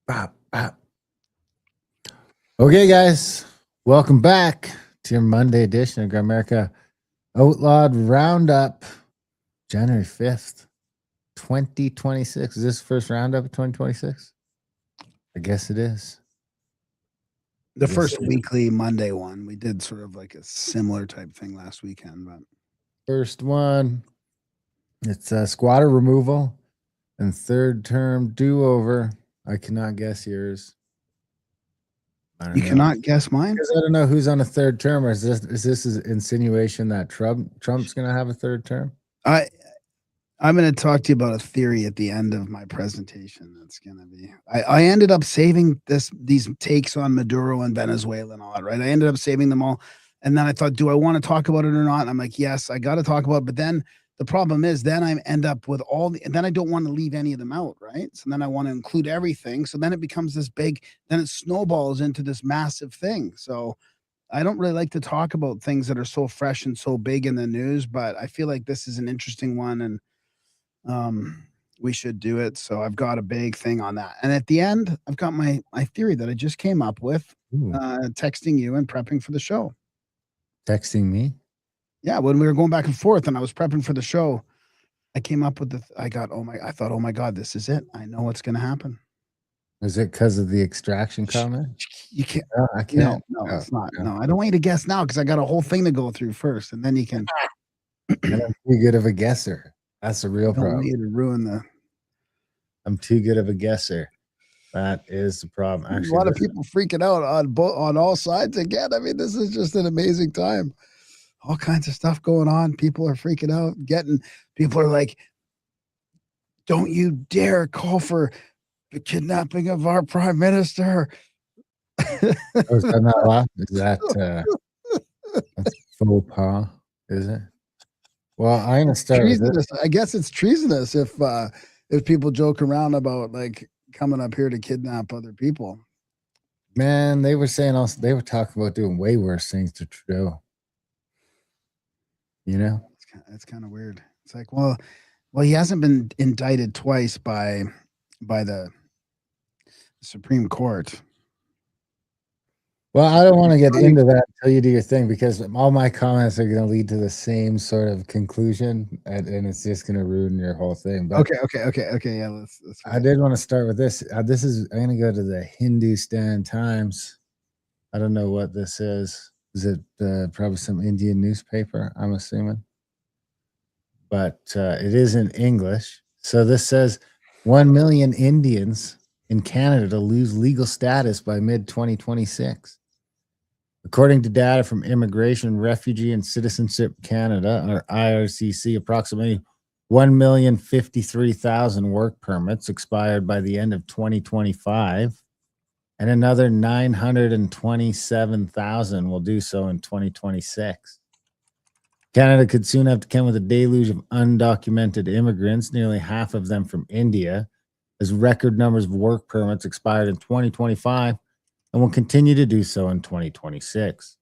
Bop, bop. Okay, guys, welcome back to your Monday edition of Grimerica Outlawed Roundup, January 5th, 2026. Is this the first roundup of 2026? I guess it is. The Yes, first it is. weekly Monday one, we did sort of like a similar type thing last weekend, but First one, it's squatter removal and third term do over. I cannot guess yours. I don't you know. cannot guess mine. Because I don't know who's on a third term, or is this an insinuation that Trump's going to have a third term? I I'm going to talk to you about a theory at the end of my presentation. That's going to be. I ended up saving these takes on Maduro and Venezuela and all that. Right, I ended up saving them all, and then I thought, do I want to talk about it or not? And I'm like, yes, I got to talk about it. But then the problem is, then I end up with and then I don't want to leave any of them out, right? So then I want to include everything. So then it becomes this big. Then it snowballs into this massive thing. So I don't really like to talk about things that are so fresh and so big in the news, but I feel like this is an interesting one, and we should do it. So I've got a big thing on that. And at the end, I've got my theory that I just came up with, texting you and prepping for the show. Texting me? Yeah, when we were going back and forth and I was prepping for the show, I came up with I thought, oh my God, this is it. I know what's going to happen. Is it because of the extraction comment? You can't. No, I can't. No, it's not. No, I don't want you to guess now because I got a whole thing to go through first, and then you can. And I'm too good of a guesser. That's the real I don't want problem. you to ruin the. I'm too good of a guesser. That is the problem. Actually, a lot of people freaking out on all sides again. I mean, this is just an amazing time. All kinds of stuff going on. People are freaking out. People are like, "Don't you dare call for the kidnapping of our prime minister." is that not laugh? Is that that's faux pas? Is it? Well, I'm gonna start with this. I guess it's treasonous if people joke around about like coming up here to kidnap other people. Man, they were saying also they were talking about doing way worse things to Trudeau. You know, It's kind of weird. It's like, well, he hasn't been indicted twice by the Supreme Court. well, I don't want to get into that until you do your thing because all my comments are going to lead to the same sort of conclusion, and it's just going to ruin your whole thing. But okay. Yeah, let's I did want to start with this. I'm going to go to the Hindustan Times. I don't know what this is. Is it probably some Indian newspaper? I'm assuming, but it is in English. So this says 1 million Indians in Canada lose legal status by mid 2026. According to data from Immigration, Refugee, and Citizenship Canada, or IRCC, approximately 1,053,000 work permits expired by the end of 2025, and another 927,000 will do so in 2026. Canada could soon have to come with a deluge of undocumented immigrants, nearly half of them from India, as record numbers of work permits expired in 2025 and will continue to do so in 2026.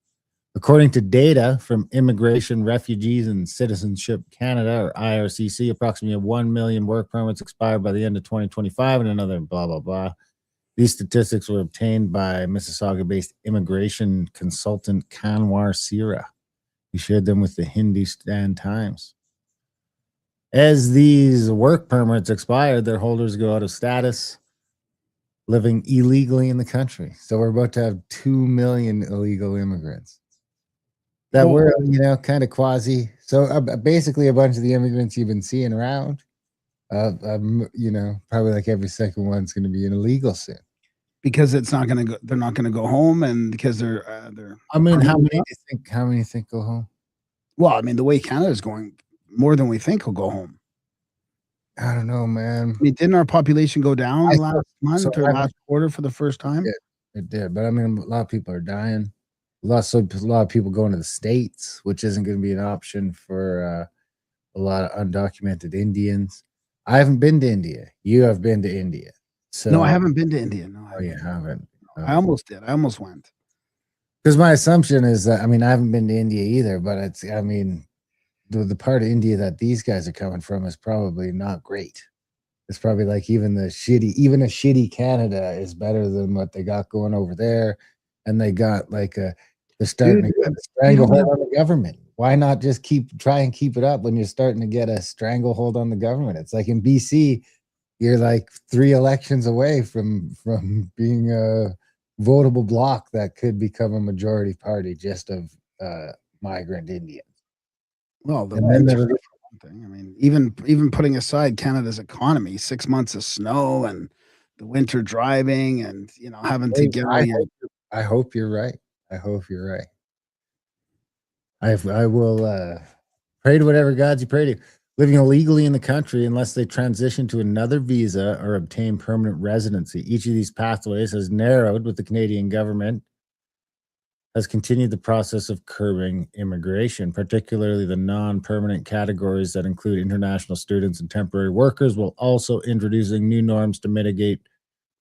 According to data from Immigration, Refugees, and Citizenship Canada, or IRCC, approximately 1 million work permits expired by the end of 2025 and another blah, blah, blah. These statistics were obtained by Mississauga-based immigration consultant Kanwar Sira, who shared them with the Hindustan Times. As these work permits expire, their holders go out of status, living illegally in the country. So we're about to have 2 million illegal immigrants that were, kind of quasi. So basically a bunch of the immigrants you've been seeing around, probably like every second one's going to be an illegal soon. Because it's not going to go. They're not going to go home, and because they're. I mean, how many do you think? How many think go home? Well, I mean, the way Canada's going, more than we think will go home. I don't know, man. I mean, didn't our population go down last month or last quarter for the first time? It did, but I mean, a lot of people are dying. A lot of people going to the States, which isn't going to be an option for a lot of undocumented Indians. I haven't been to India. You have been to India. So no, I haven't been to India. No, you haven't. I almost did. I almost went. Because my assumption is that, I mean, I haven't been to India either, but I mean, the part of India that these guys are coming from is probably not great. It's probably like even a shitty Canada is better than what they got going over there. And they got like they're starting Dude, to get a you don't stranglehold have on the government. Why not just try and keep it up when you're starting to get a stranglehold on the government? It's like in BC, you're like 3 elections away from being a votable bloc that could become a majority party just of migrant Indians. well, the And then winter there's for one thing. I mean, even putting aside Canada's economy, 6 months of snow and the winter driving and, having to get all your I hope you're right. I hope you're right. I will pray to whatever gods you pray to. Living illegally in the country unless they transition to another visa or obtain permanent residency. Each of these pathways has narrowed with the Canadian government, has continued the process of curbing immigration, particularly the non-permanent categories that include international students and temporary workers, while also introducing new norms to mitigate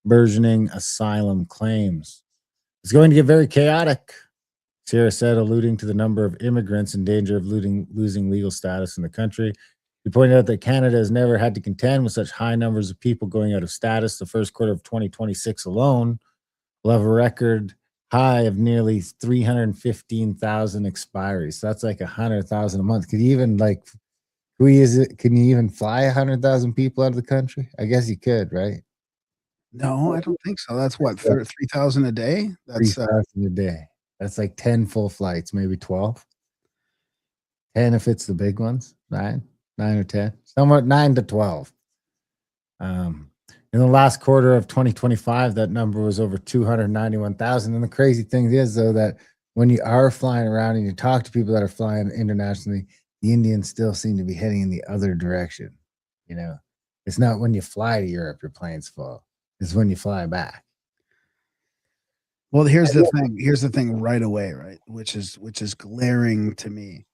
burgeoning asylum claims. It's going to get very chaotic, Sierra said, alluding to the number of immigrants in danger of losing legal status in the country. He pointed out that Canada has never had to contend with such high numbers of people going out of status. The first quarter of 2026 alone will have a record high of nearly 315,000 expiries. So that's like 100,000 a month. Can you even can you even fly 100,000 people out of the country? I guess you could, right? No, I don't think so. That's what, 3,000 a day? That's 3,000 a day. That's like 10 full flights, maybe 12. 10 if it's the big ones, 9 or 10, somewhere 9 to 12. In the last quarter of 2025, that number was over 291,000. And the crazy thing is, though, that when you are flying around and you talk to people that are flying internationally, the Indians still seem to be heading in the other direction. It's not when you fly to Europe, your plane's full. It's when you fly back. Well, here's the thing. Here's the thing right away, right? Which is glaring to me.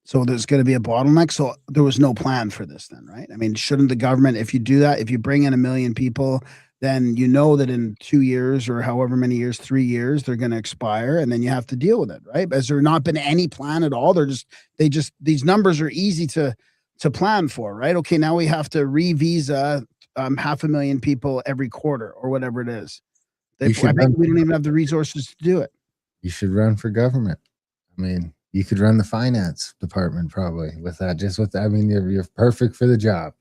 So there's going to be a bottleneck. So there was no plan for this then, right? I mean, shouldn't the government, if you do that, if you bring in 1 million people, then you know that in 2 years or however many years, 3 years, they're going to expire, and then you have to deal with it, right? Has there not been any plan at all? These numbers are easy to plan for, right? Okay, now we have to re-visa 500,000 people every quarter or whatever it is. I think we don't even have the resources to do it. You should run for government. I mean, you could run the finance department probably with that. You're perfect for the job.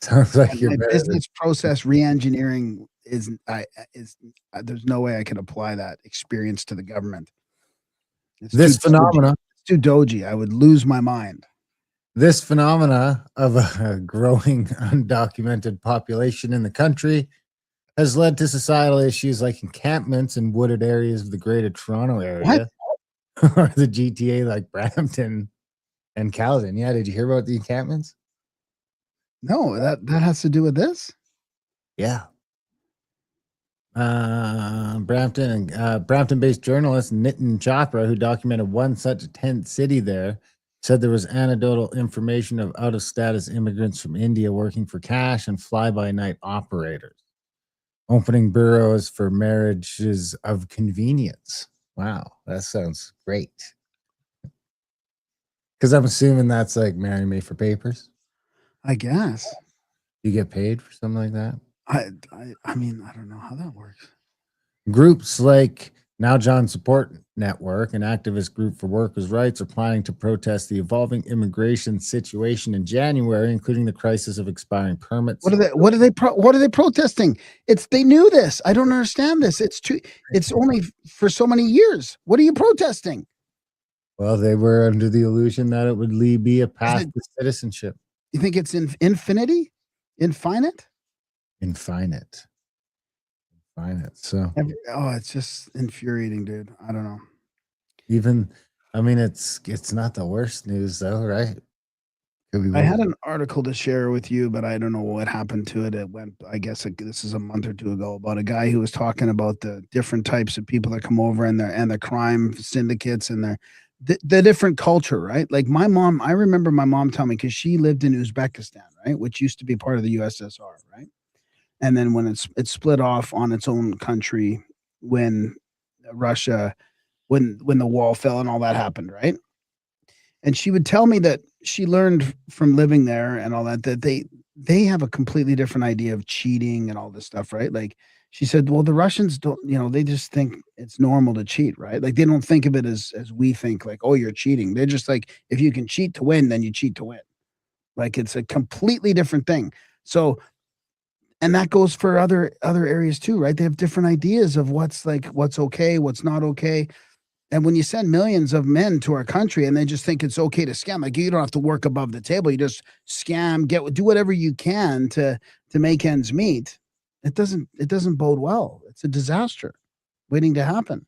Sounds like my business process re-engineering is there's no way I could apply that experience to the government. This phenomena, it's too doji. I would lose my mind. This phenomena of a growing undocumented population in the country has led to societal issues like encampments in wooded areas of the Greater Toronto area or the GTA like Brampton and Caledon. Yeah, did you hear about the encampments? No, that has to do with this. Yeah. Brampton-based journalist Nitin Chopra, who documented one such tent city there, said there was anecdotal information of out-of-status immigrants from India working for cash and fly-by-night operators, opening bureaus for marriages of convenience. Wow, that sounds great. Because I'm assuming that's like marry me for papers. I guess. You get paid for something like that? I mean, I don't know how that works. Groups like Now John Support Network, an activist group for workers' rights, are planning to protest the evolving immigration situation in January, including the crisis of expiring permits. What are they protesting? They knew this. I don't understand this. It's only for so many years. What are you protesting? Well, they were under the illusion that it would be a path to citizenship. You think it's infinity? Infinite? Infinite. So it's just infuriating, dude. I don't know. It's not the worst news though, right? I had an article to share with you, but I don't know what happened to it. It went, I guess this is a month or two ago, about a guy who was talking about the different types of people that come over and the crime syndicates and the different culture, right? Like my mom, I remember my mom telling me, because she lived in Uzbekistan, right, which used to be part of the USSR, right? And then when it split off on its own country, when Russia, when the wall fell and all that happened, right? And she would tell me that she learned from living there and all that they have a completely different idea of cheating and all this stuff, right? Like she said, well, the Russians don't, they just think it's normal to cheat, right? Like they don't think of it as we think, like, oh, you're cheating. They're just like, if you can cheat to win, then you cheat to win. Like it's a completely different thing. So, and that goes for other areas too, right? They have different ideas of what's okay, what's not okay. And when you send millions of men to our country and they just think it's okay to scam, like you don't have to work above the table, you just scam, do whatever you can to make ends meet. It doesn't bode well. It's a disaster waiting to happen.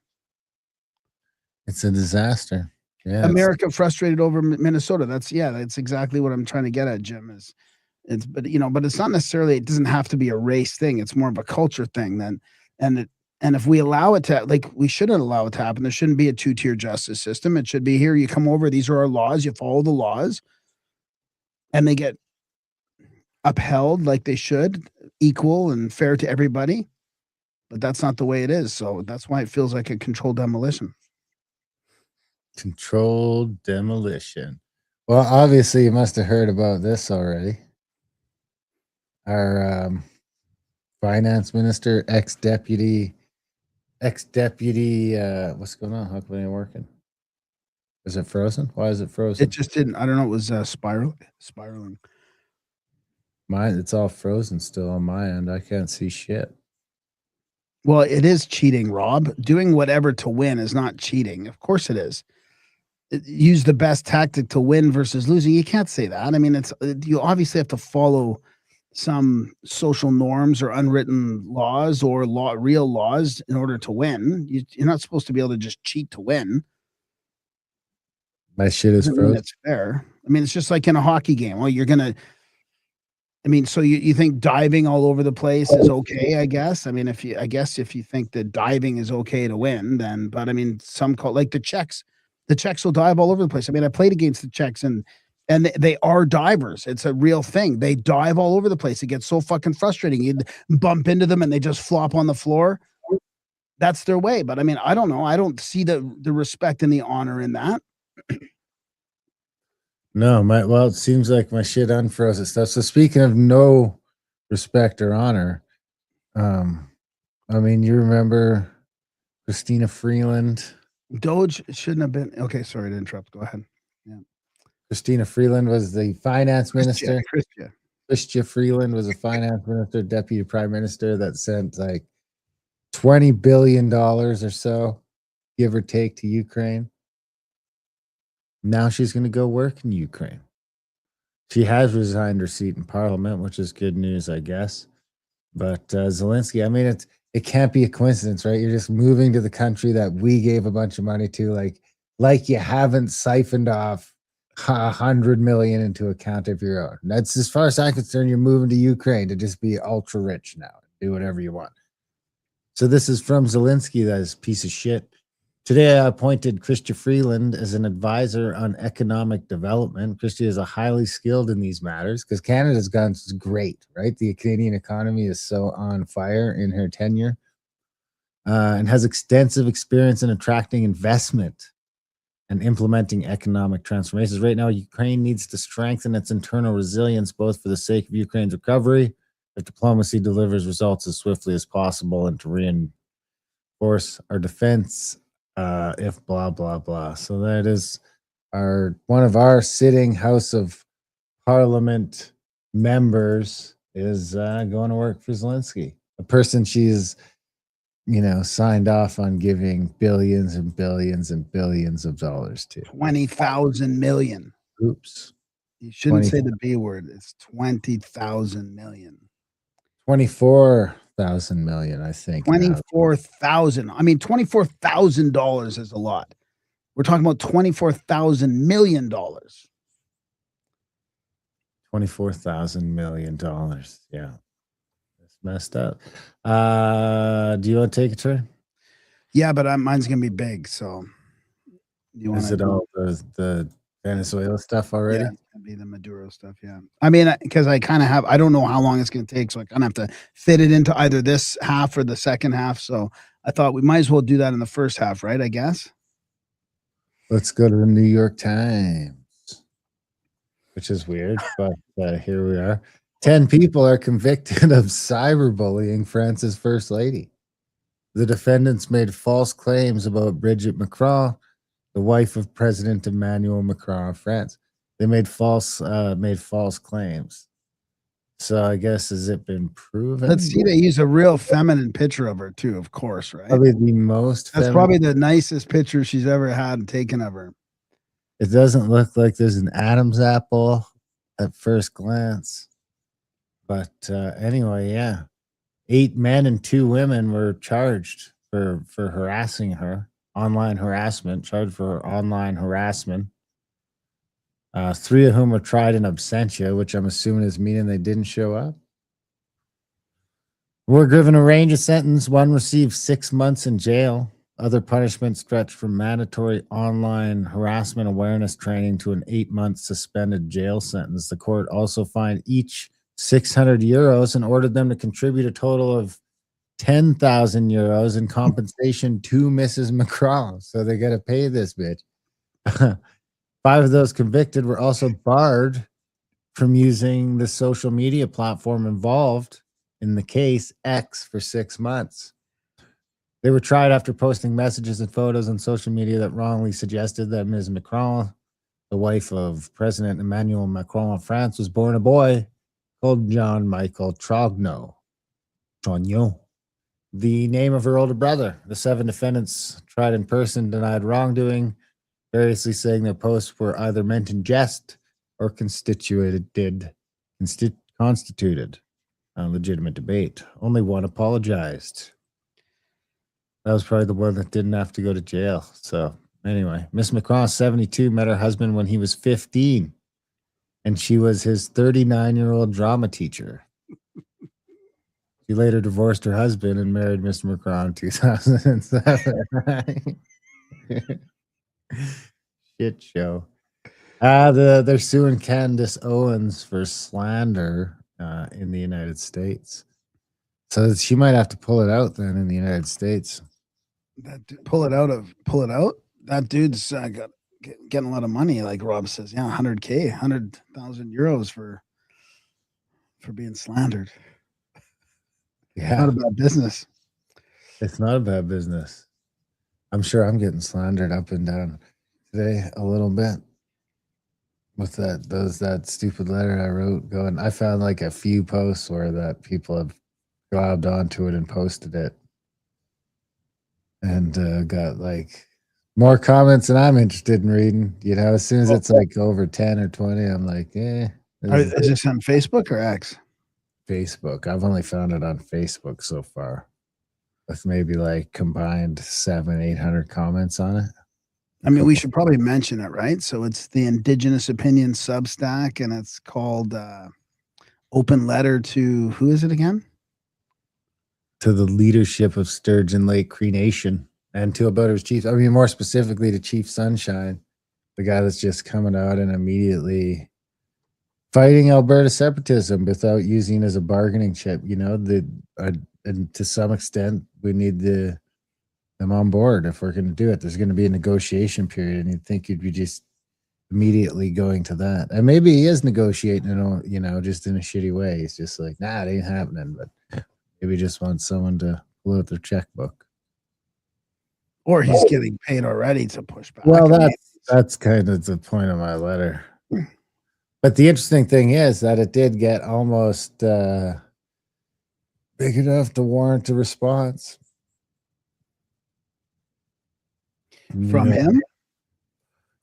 It's a disaster. Yeah. America frustrated over Minnesota. That's exactly what I'm trying to get at, Jim. But it's not necessarily. It doesn't have to be a race thing. It's more of a culture thing. And if we allow it to, like, we shouldn't allow it to happen. There shouldn't be a two-tier justice system. It should be here. You come over. These are our laws. You follow the laws, and they get upheld like they should, equal and fair to everybody. But that's not the way it is. So that's why it feels like a controlled demolition. Controlled demolition. Well, obviously, you must have heard about this already. Our finance minister, ex-deputy, what's going on? How come it ain't working? Is it frozen? Why is it frozen? It just didn't. I don't know. It was spiraling. Mine, it's all frozen still on my end. I can't see shit. Well, it is cheating, Rob. Doing whatever to win is not cheating. Of course it is. Use the best tactic to win versus losing. You can't say that. I mean, you obviously have to follow some social norms or unwritten laws or real laws in order to win. You're not supposed to be able to just cheat to win. My shit is frozen. It's fair. I mean, it's just like in a hockey game. Well, so you think diving all over the place is okay, I guess. I mean, if you think that diving is okay to win, then, but I mean, like the Czechs will dive all over the place. I mean, I played against the Czechs and they are divers. It's a real thing. They dive all over the place. It gets so fucking frustrating. You bump into them and they just flop on the floor. That's their way. But I mean, I don't know. I don't see the respect and the honor in that. No, it seems like my shit unfroze and stuff. So speaking of no respect or honor, I mean, you remember Christina Freeland? Doge shouldn't have been. Okay, sorry to interrupt. Go ahead. Yeah. Christina Freeland was the finance minister. Chrystia Freeland was a finance minister, deputy prime minister that sent like $20 billion or so, give or take, to Ukraine. Now she's going to go work in Ukraine. She has resigned her seat in parliament, which is good news, I guess. But Zelensky, I mean, it can't be a coincidence, right? You're just moving to the country that we gave a bunch of money to, like you haven't siphoned off 100 million into an account of your own. That's, as far as I'm concerned, you're moving to Ukraine to just be ultra rich now, do whatever you want. So this is from Zelensky, that is piece of shit. Today, I appointed Chrystia Freeland as an advisor on economic development. Chrystia is highly skilled in these matters because Canada's gone great, right? The Canadian economy is so on fire in her tenure, and has extensive experience in attracting investment and implementing economic transformations. Right now, Ukraine needs to strengthen its internal resilience, both for the sake of Ukraine's recovery, if diplomacy delivers results as swiftly as possible, and to reinforce our defense, if blah, blah, blah. So that is one of our sitting House of Parliament members is going to work for Zelensky, a person she's signed off on giving billions and billions and billions of dollars to. 20,000 million. Oops. You shouldn't say the B word. It's 20,000 million. 24,000 million, I think. 24,000. I mean, $24,000 is a lot. We're talking about $24,000 million. $24,000 million. Yeah. That's messed up. Do you want to take a turn? Yeah, but mine's going to be big. So is it all the Venezuela stuff already? Yeah, it's going to be the Maduro stuff. Yeah. I mean, because I don't know how long it's going to take. So I kind of have to fit it into either this half or the second half. So I thought we might as well do that in the first half, right? I guess. Let's go to the New York Times, which is weird, but here we are. 10 people are convicted of cyberbullying France's first lady. The defendants made false claims about Brigitte Macron, the wife of President Emmanuel Macron of France. They made false claims. So I guess has it been proven? Let's see. They use a real feminine picture of her too, of course, right? Probably the most. That's probably the nicest picture she's ever had taken of her. It doesn't look like there's an Adam's apple at first glance, but anyway, yeah, 8 men and 2 women were charged for harassing her, online harassment. Charged for online harassment. 3 of whom were tried in absentia, which I'm assuming is meaning they didn't show up. Were given a range of sentence. One received 6 months in jail. Other punishments stretched from mandatory online harassment awareness training to an 8-month suspended jail sentence. The court also fined each 600 euros and ordered them to contribute a total of 10,000 euros in compensation to Mrs. Macron. So they got to pay this bitch. 5 of those convicted were also barred from using the social media platform involved in the case, X, for 6 months. They were tried after posting messages and photos on social media that wrongly suggested that Ms. Macron, the wife of President Emmanuel Macron of France, was born a boy called John Michael Trogno. The name of her older brother. The 7 defendants tried in person denied wrongdoing, variously saying their posts were either meant in jest or constituted a legitimate debate. Only one apologized. That was probably the one that didn't have to go to jail. So anyway, Miss Macron, 72, met her husband when he was 15, and she was his 39-year-old drama teacher. She later divorced her husband and married Mr. Macron in 2007. Shit show. They're suing Candace Owens for slander in the United States. So she might have to pull it out then in the United States. Pull it out. That dude's getting a lot of money, like Rob says. Yeah, 100K, 100,000 euros for being slandered. Yeah, not a bad business. It's not a bad business. I'm sure I'm getting slandered up and down today a little bit with that stupid letter I wrote going. I found like a few posts where that people have grabbed onto it and posted it and got like more comments than I'm interested in reading. You know, as soon as it's like over 10 or 20, I'm like, Is this on Facebook or X? Facebook. I've only found it on Facebook so far, with maybe like combined 700-800 comments on it. I mean, we should probably mention it, right? So it's the Indigenous Opinion Substack, and it's called Open Letter to, who is it again? To the leadership of Sturgeon Lake Cree Nation and to Alberta's chiefs. I mean, more specifically to Chief Sunshine, the guy that's just coming out and immediately fighting Alberta separatism without using as a bargaining chip. You know, and to some extent, we need them on board if we're going to do it. There's going to be a negotiation period, and you'd think you'd be just immediately going to that. And maybe he is negotiating, you know, just in a shitty way. He's just like, nah, it ain't happening. But maybe just wants someone to pull out their checkbook. Or he's getting paid already to push back. Well, that's kind of the point of my letter. But the interesting thing is that it did get almost big enough to warrant a response. From him?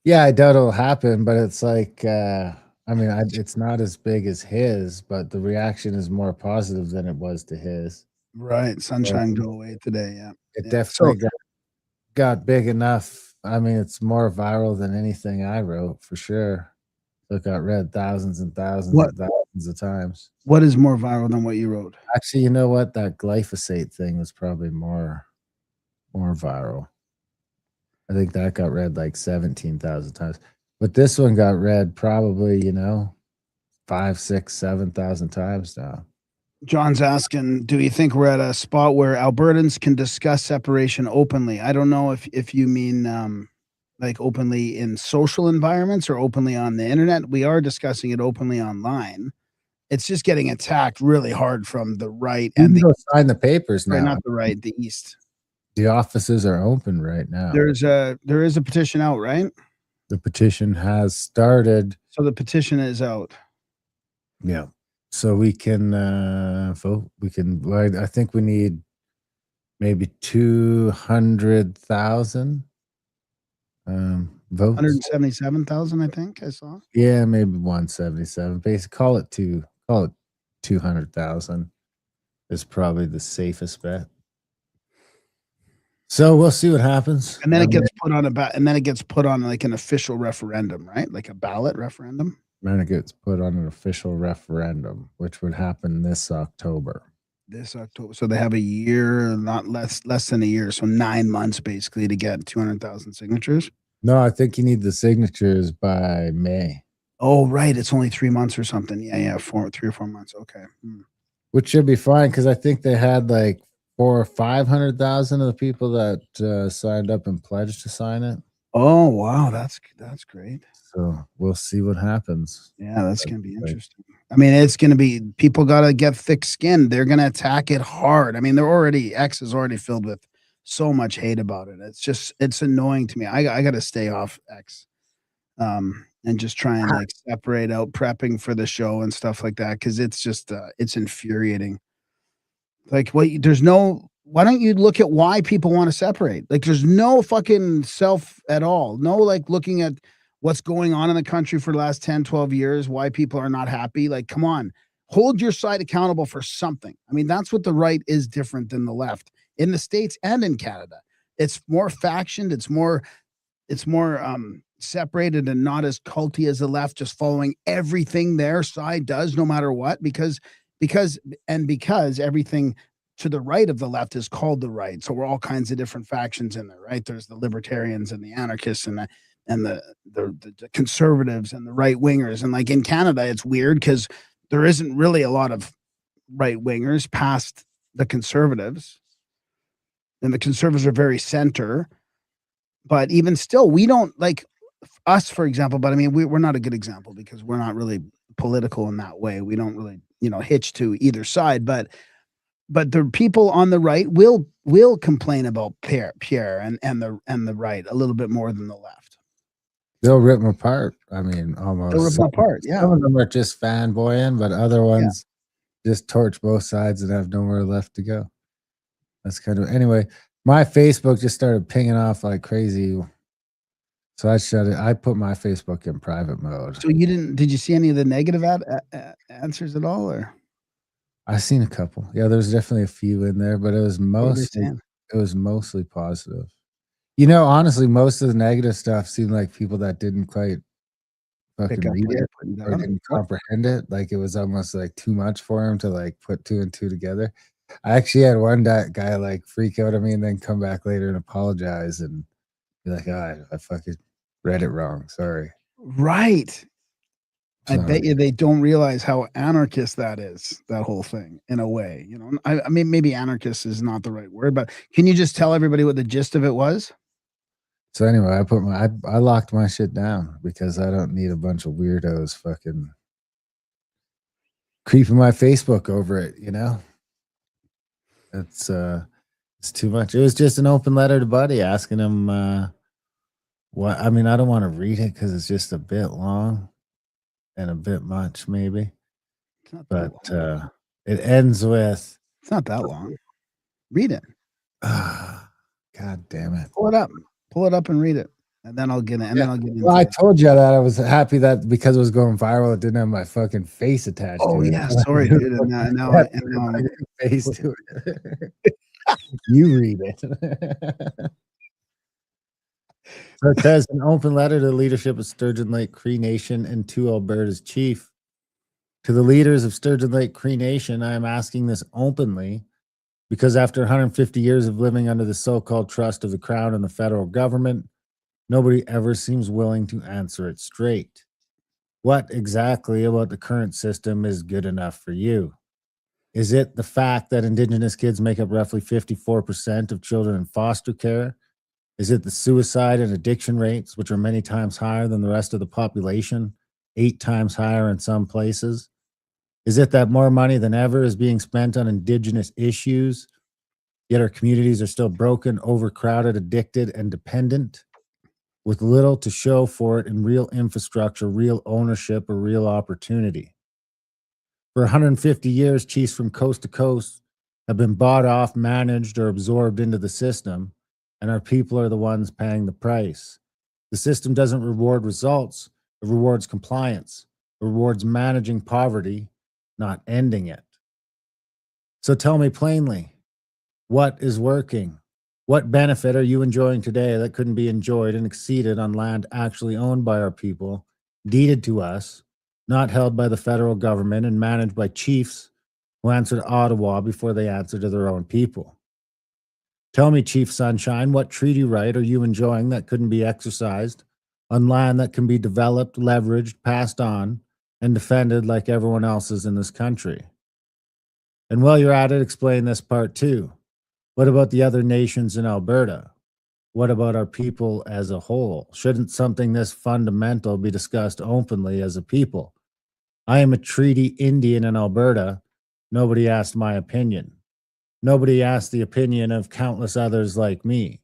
Yeah, I doubt it'll happen, but it's like, it's not as big as his, but the reaction is more positive than it was to his. Right. Sunshine go away today. Yeah. It definitely got big enough. I mean, it's more viral than anything I wrote for sure. So it got read thousands and thousands and thousands of times. What is more viral than what you wrote? Actually, you know what? That glyphosate thing was probably more viral. I think that got read like 17,000 times. But this one got read probably, 5, 6, 7,000 times now. John's asking, do you think we're at a spot where Albertans can discuss separation openly? I don't know if you mean like openly in social environments or openly on the internet. We are discussing it openly online. it's just getting attacked really hard from the right You and can the go sign the papers sorry, now. not the right, the east. The offices are open right now. There is a petition out, right? The petition has started. So the petition is out. Yeah. So we can vote. We can. I think we need maybe 200,000 votes. 177,000, I think I saw. Yeah, maybe 177. Basically, call it 200,000 is probably the safest bet. So we'll see what happens. And then it gets put on and then it gets put on like an official referendum, right? Like a ballot referendum. Then it gets put on an official referendum, which would happen this October. This October. So they have a year, not less than a year. So 9 months basically to get 200,000 signatures. No, I think you need the signatures by May. Oh, right. It's only 3 months or something. Yeah. 3 or 4 months. Okay. Which should be fine because I think they had like 400,000 or 500,000 of the people that signed up and pledged to sign it. Oh, wow. That's great. So we'll see what happens. Yeah, that's going to be interesting. I mean, it's going to be, people got to get thick skin. They're going to attack it hard. I mean, X is already filled with so much hate about it. It's annoying to me. I got to stay off X and just try and like separate out prepping for the show and stuff like that. Cause it's just, it's infuriating. Like, why don't you look at why people want to separate? Like, there's no fucking self at all. No, like looking at what's going on in the country for the last 10, 12 years, why people are not happy. Like, come on, hold your side accountable for something. I mean, that's what the right is different than the left in the States and in Canada. It's more factioned. It's more separated and not as culty as the left, just following everything their side does, no matter what, because everything to the right of the left is called the right. So we're all kinds of different factions in there, right? There's the libertarians and the anarchists and the conservatives and the right wingers. And like in Canada, it's weird because there isn't really a lot of right wingers past the conservatives. And the conservatives are very center. But even still, we don't like us, for example. But I mean, we're not a good example because we're not really political in that way. We don't really, hitch to either side. But the people on the right will complain about Pierre and the right a little bit more than the left. They'll rip them apart. I mean, almost. They'll rip them apart. Yeah. Some of them are just fanboying, but other ones just torch both sides and have nowhere left to go. That's kind of anyway. My Facebook just started pinging off like crazy, so I shut it. I put my Facebook in private mode. So did you see any of the negative answers at all, or? I've seen a couple. Yeah, there's definitely a few in there, but it was mostly positive. Honestly, most of the negative stuff seemed like people that didn't quite fucking read it or didn't comprehend it. Like it was almost like too much for him to like put two and two together. I actually had one guy like freak out at me and then come back later and apologize and be like, I fucking read it wrong. Sorry. Right. I bet you they don't realize how anarchist that is, that whole thing, in a way. I mean, maybe anarchist is not the right word, but can you just tell everybody what the gist of it was? So anyway, I locked my shit down because I don't need a bunch of weirdos fucking creeping my Facebook over it, It's too much. It was just an open letter to Buddy asking him what I mean, I don't want to read it because it's just a bit long. And a bit much, maybe, but it ends with. It's not that long. Read it. God damn it! Pull it up, and read it, and then I'll get it. Then I'll get into Well, I told you that I was happy that because it was going viral, it didn't have my fucking face attached. Oh to it. Yeah, sorry, dude. And now face to it. You read it. So it says an open letter to the leadership of Sturgeon Lake Cree Nation and to Alberta's chief. To the leaders of Sturgeon Lake Cree Nation, I am asking this openly because after 150 years of living under the so-called trust of the Crown and the federal government, nobody ever seems willing to answer it straight. What exactly about the current system is good enough for you? Is it the fact that Indigenous kids make up roughly 54% of children in foster care? Is it the suicide and addiction rates, which are many times higher than the rest of the population, 8 times higher in some places? Is it that more money than ever is being spent on indigenous issues, yet our communities are still broken, overcrowded, addicted, and dependent, with little to show for it in real infrastructure, real ownership, or real opportunity? For 150 years, chiefs from coast to coast have been bought off, managed, or absorbed into the system, and our people are the ones paying the price. The system doesn't reward results, it rewards compliance, it rewards managing poverty, not ending it. So tell me plainly, what is working? What benefit are you enjoying today that couldn't be enjoyed and exceeded on land actually owned by our people, deeded to us, not held by the federal government, and managed by chiefs who answer to Ottawa before they answer to their own people? Tell me, Chief Sunshine, what treaty right are you enjoying that couldn't be exercised on land that can be developed, leveraged, passed on, and defended like everyone else's in this country? And while you're at it, explain this part too. What about the other nations in Alberta? What about our people as a whole? Shouldn't something this fundamental be discussed openly as a people? I am a treaty Indian in Alberta. Nobody asked my opinion. Nobody asked the opinion of countless others like me.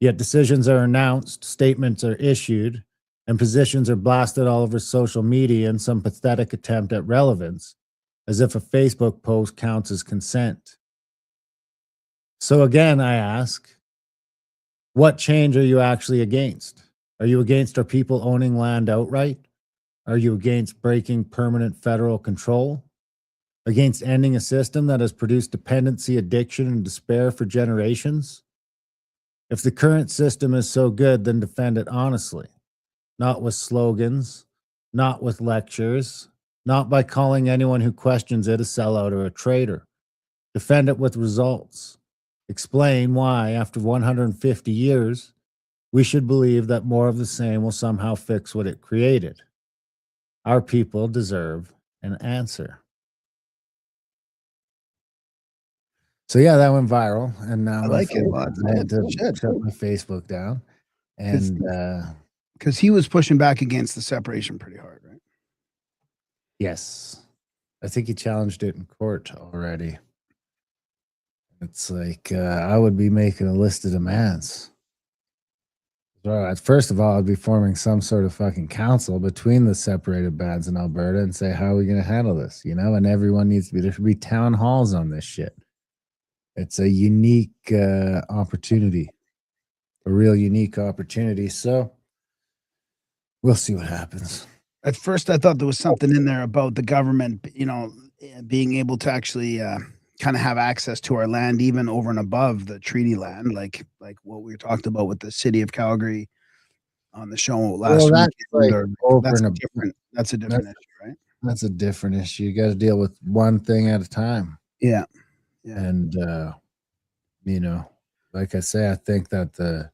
Yet decisions are announced, statements are issued, and positions are blasted all over social media in some pathetic attempt at relevance, as if a Facebook post counts as consent. So again, I ask, what change are you actually against? Are you against our people owning land outright? Are you against breaking permanent federal control? Against ending a system that has produced dependency, addiction, and despair for generations? If the current system is so good, then defend it honestly, not with slogans, not with lectures, not by calling anyone who questions it a sellout or a traitor. Defend it with results. Explain why, after 150 years, we should believe that more of the same will somehow fix what it created. Our people deserve an answer. So yeah, that went viral, and now I like it a lot. I had to Shit. shut my Facebook down, and Because he was pushing back against the separation pretty hard, right? yes, I think he challenged it in court already. It's like I would be making a list of demands. So first of all, I'd be forming some sort of fucking council between the separated bands in Alberta and say, how are we going to handle this? You know, and everyone needs to be, there should be town halls on this shit. It's a unique opportunity, a real unique opportunity. So we'll see what happens. At first, I thought there was something in there about the government, being able to actually kind of have access to our land, even over and above the treaty land, like what we talked about with the city of Calgary on the show last that's weekend. like That's a different issue, right? That's a different issue. You got to deal with one thing at a time. Yeah. And like I say, I think that the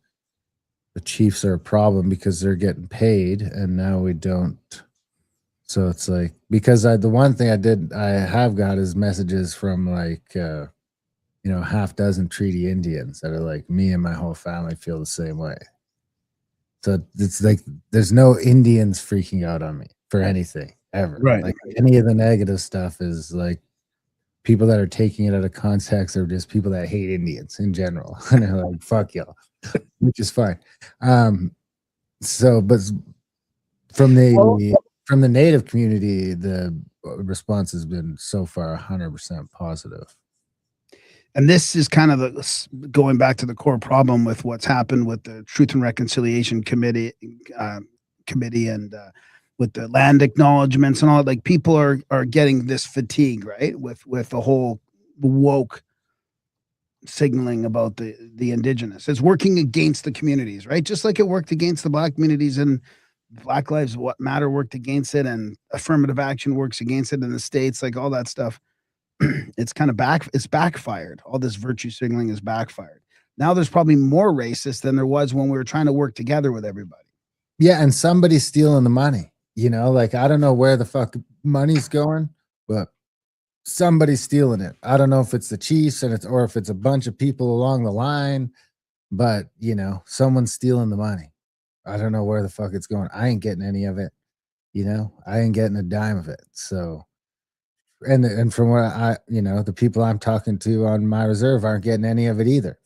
Chiefs are a problem because they're getting paid, and now we don't. So it's like, because the one thing I have got is messages from like half dozen treaty Indians that are like, me and my whole family feel the same way. So it's like there's no Indians freaking out on me for anything ever. Right. Like any of the negative stuff is like people that are taking it out of context, or just people that hate Indians in general. And they're like, fuck y'all, which is fine. But from the native community, the response has been so far 100% positive. And this is kind of going back to the core problem with what's happened with the Truth and Reconciliation Committee and with the land acknowledgements and all. Like, people are getting this fatigue, right, with the whole woke signaling about the indigenous. It's working against the communities, right? Just like it worked against the Black communities, and Black Lives Matter worked against it, and affirmative action works against it in the States, like all that stuff. It's kind of backfired. All this virtue signaling is backfired. Now there's probably more racist than there was when we were trying to work together with everybody. Yeah, and somebody's stealing the money. Like, I don't know where the fuck money's going, but somebody's stealing it. I don't know if it's the Chiefs or if it's a bunch of people along the line, but someone's stealing the money. I don't know where the fuck it's going. I ain't getting any of it. I ain't getting a dime of it. So and from what I, the people I'm talking to on my reserve aren't getting any of it either,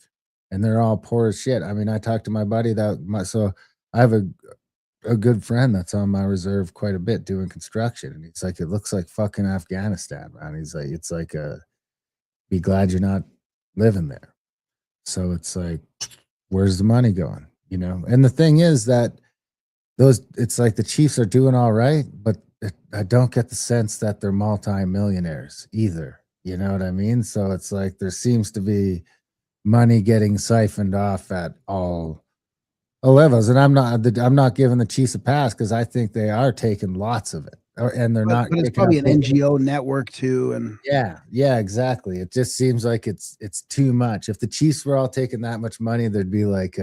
and they're all poor as shit. I mean, I talked to my buddy so I have a good friend that's on my reserve quite a bit doing construction, and he's like, it looks like fucking Afghanistan, man. He's like, it's like be glad you're not living there. So it's like, where's the money going? And the thing is that it's like the Chiefs are doing all right, but I don't get the sense that they're multi-millionaires either. You know what I mean? So it's like there seems to be money getting siphoned off at all levels, and I'm not giving the Chiefs a pass because I think they are taking lots of it, and they're not. But it's picking up probably an NGO network too, and yeah, exactly. It just seems like it's too much. If the Chiefs were all taking that much money, there'd be like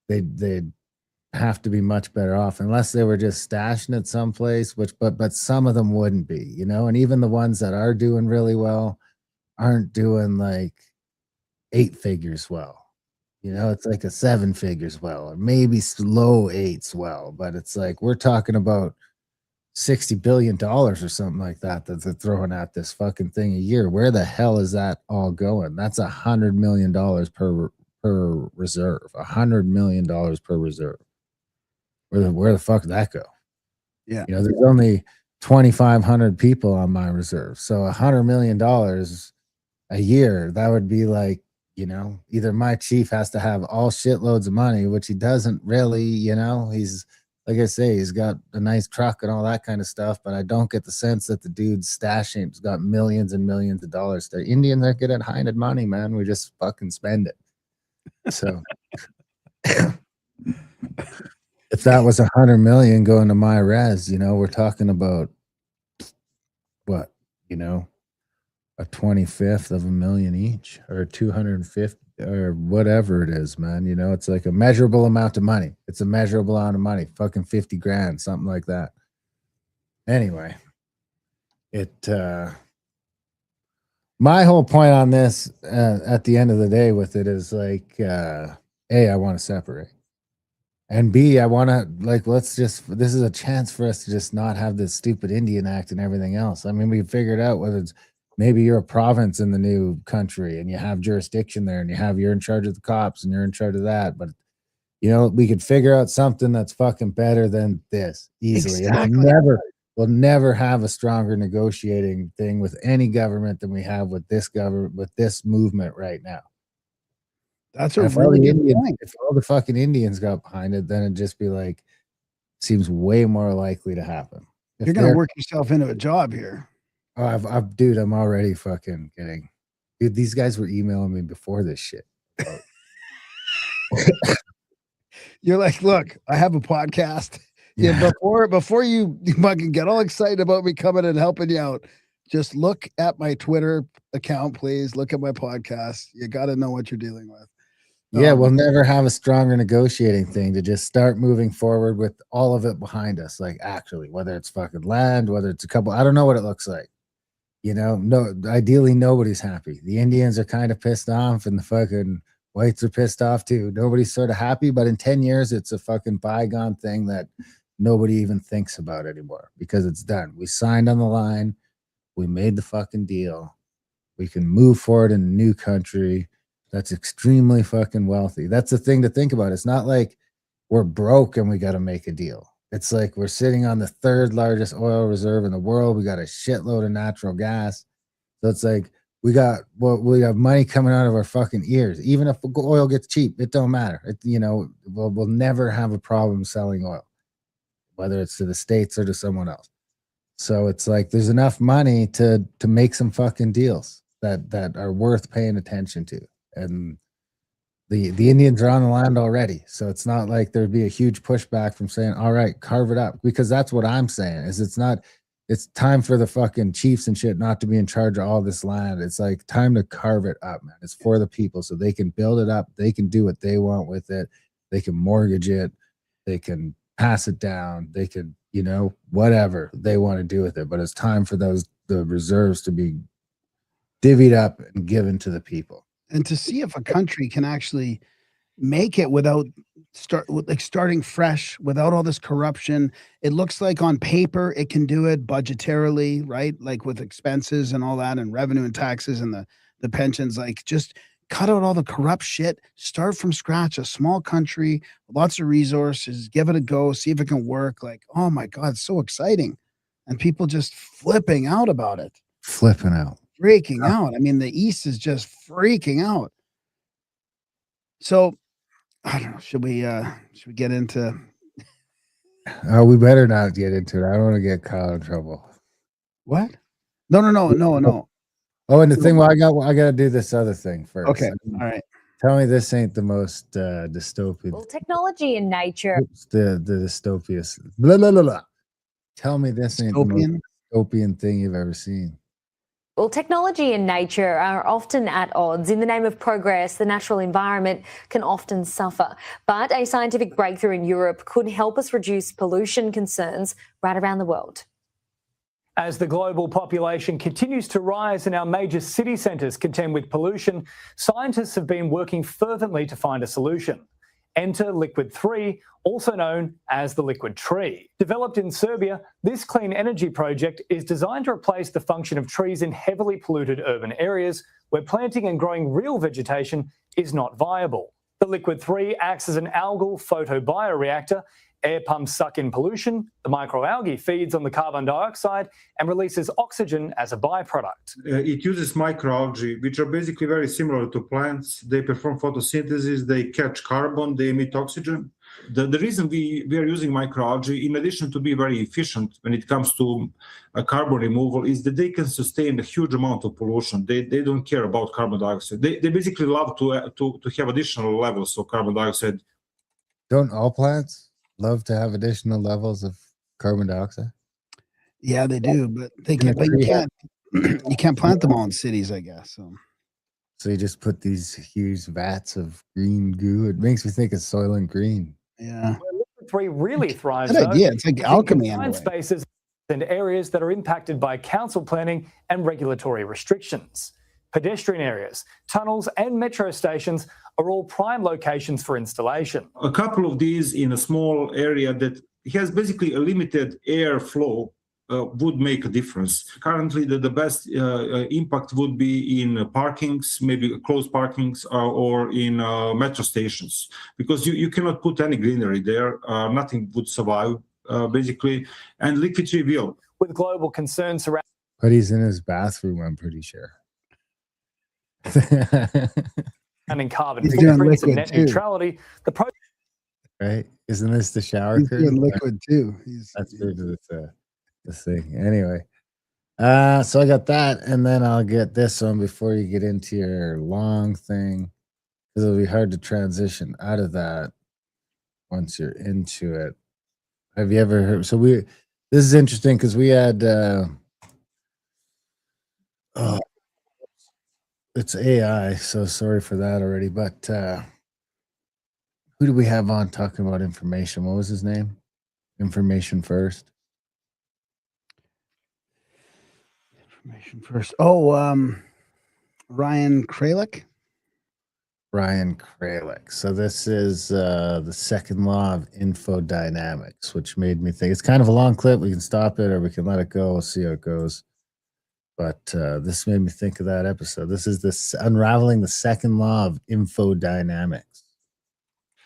they'd have to be much better off unless they were just stashing it someplace. But some of them wouldn't be, and even the ones that are doing really well aren't doing like 8 figures well. It's like a 7 figures well, or maybe low 8s well. But it's like we're talking about $60 billion or something like that they're throwing at this fucking thing a year. Where the hell is that all going? That's $100 million per reserve. $100 million per reserve. Where the fuck did that go? Yeah. There's only 2,500 people on my reserve. So $100 million a year, that would be like, either my chief has to have all shitloads of money, which he doesn't really, he's, like I say, he's got a nice truck and all that kind of stuff, but I don't get the sense that the dude's stashing, he's got millions and millions of dollars. The Indians are good at hiding money, man. We just fucking spend it. So if that was 100 million going to my res, we're talking about what, a 25th of a million each, or 250, or whatever it is, man. It's like a measurable amount of money. It's a measurable amount of money. Fucking 50 grand, something like that. Anyway, my whole point on this at the end of the day with it is like, A, I want to separate. And B, I want to, like, this is a chance for us to just not have this stupid Indian Act and everything else. I mean, we figured out whether it's maybe you're a province in the new country and you have jurisdiction there and you're in charge of the cops and you're in charge of that. But, we could figure out something that's fucking better than this easily. Exactly. And we'll never have a stronger negotiating thing with any government than we have with this government, with this movement right now. That's a really good point. If all the fucking Indians got behind it, then it'd just be like, seems way more likely to happen. You're going to work yourself into a job here. Oh, dude, I'm already fucking kidding. Dude, these guys were emailing me before this shit. You're like, look, I have a podcast. Yeah. Before you fucking get all excited about me coming and helping you out, just look at my Twitter account, please. Look at my podcast. You got to know what you're dealing with. Yeah, we'll never have a stronger negotiating thing to just start moving forward with all of it behind us. Like, actually, whether it's fucking land, whether it's a couple, I don't know what it looks like. No, ideally nobody's happy. The Indians are kind of pissed off and the fucking whites are pissed off too. Nobody's sort of happy, but in 10 years, it's a fucking bygone thing that nobody even thinks about anymore because it's done. We signed on the line. We made the fucking deal. We can move forward in a new country that's extremely fucking wealthy. That's the thing to think about. It's not like we're broke and we got to make a deal. It's like we're sitting on the 3rd largest oil reserve in the world. We got a shitload of natural gas. So it's like we have money coming out of our fucking ears. Even if oil gets cheap, it don't matter. We'll never have a problem selling oil, whether it's to the States or to someone else. So it's like there's enough money to make some fucking deals that are worth paying attention to. And the Indians are on the land already. So it's not like there'd be a huge pushback from saying, all right, carve it up. Because that's what I'm saying is it's time for the fucking chiefs and shit not to be in charge of all this land. It's like time to carve it up, man. It's for the people so they can build it up. They can do what they want with it. They can mortgage it. They can pass it down. They can, whatever they want to do with it. But it's time for the reserves to be divvied up and given to the people. And to see if a country can actually make it without starting fresh, without all this corruption. It looks like on paper it can do it budgetarily, right? Like with expenses and all that, and revenue and taxes and the pensions. Like, just cut out all the corrupt shit, start from scratch, a small country, lots of resources, give it a go, see if it can work. Like, oh my God, it's so exciting. And people just flipping out about it. Flipping out. Freaking out. I mean, the East is just freaking out. So I don't know. Should we get into? Oh, we better not get into it. I don't want to get Kyle in trouble. What? No. Oh, and the thing, I got to do this other thing first. Okay. All right. Tell me this ain't the most dystopian. Well, technology and nature. The dystopian. Blah, blah, blah, blah. Tell me this ain't the most dystopian thing you've ever seen. Well, technology and nature are often at odds. In the name of progress, the natural environment can often suffer. But a scientific breakthrough in Europe could help us reduce pollution concerns right around the world. As the global population continues to rise and our major city centres contend with pollution, scientists have been working fervently to find a solution. Enter Liquid 3, also known as the liquid tree. Developed in Serbia, this clean energy project is designed to replace the function of trees in heavily polluted urban areas where planting and growing real vegetation is not viable. The Liquid 3 acts as an algal photobioreactor. Air pumps suck in pollution, the microalgae feeds on the carbon dioxide and releases oxygen as a byproduct. It uses microalgae, which are basically very similar to plants. They perform photosynthesis, they catch carbon, they emit oxygen. The reason we are using microalgae, in addition to be very efficient when it comes to carbon removal, is that they can sustain a huge amount of pollution. They don't care about carbon dioxide. They basically love to have additional levels of carbon dioxide. Don't all plants love to have additional levels of carbon dioxide? Yeah, they do, but you can't plant them all in cities, I guess. So you just put these huge vats of green goo. It makes me think of Soylent Green. Yeah. Liquid 3 really thrives. Good idea. It's like alchemy. In spaces and areas that are impacted by council planning and regulatory restrictions. Pedestrian areas, tunnels and metro stations are all prime locations for installation. A couple of these in a small area that has basically a limited airflow would make a difference. Currently, the best impact would be in parkings, maybe closed parkings, or in metro stations, because you cannot put any greenery there. Nothing would survive, basically, and liquid tree will. With global concerns surrounding... But he's in his bathroom, I'm pretty sure. And carbon footprints and net neutrality, right? Isn't this the shower? He's doing liquid too. That's the thing. Anyway, so I got that, and then I'll get this one before you get into your long thing, because it'll be hard to transition out of that once you're into it. Have you ever heard? So this is interesting because we had. It's AI, so sorry for that already. But who do we have on talking about information? What was his name? Information First. Information First. Oh, Ryan Kralik. Ryan Kralik. So this is the second law of infodynamics, which made me think it's kind of a long clip. We can stop it or we can let it go. We'll see how it goes. But this made me think of that episode. This is this unraveling the second law of infodynamics.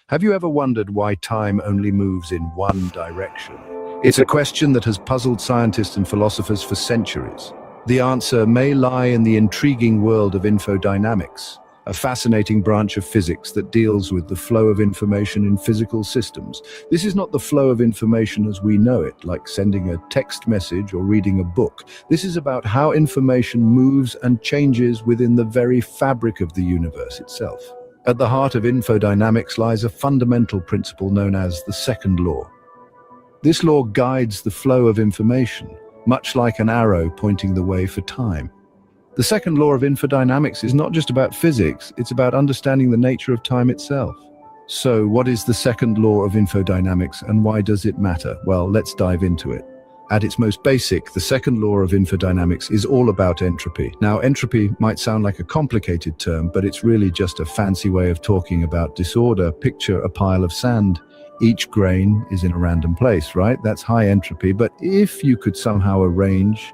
Have you ever wondered why time only moves in one direction? It's a question that has puzzled scientists and philosophers for centuries. The answer may lie in the intriguing world of infodynamics, a fascinating branch of physics that deals with the flow of information in physical systems. This is not the flow of information as we know it, like sending a text message or reading a book. This is about how information moves and changes within the very fabric of the universe itself. At the heart of infodynamics lies a fundamental principle known as the second law. This law guides the flow of information, much like an arrow pointing the way for time. The second law of infodynamics is not just about physics, it's about understanding the nature of time itself. So, what is the second law of infodynamics and why does it matter? Well, let's dive into it. At its most basic, the second law of infodynamics is all about entropy. Now, entropy might sound like a complicated term, but it's really just a fancy way of talking about disorder. Picture a pile of sand. Each grain is in a random place, right? That's high entropy. But if you could somehow arrange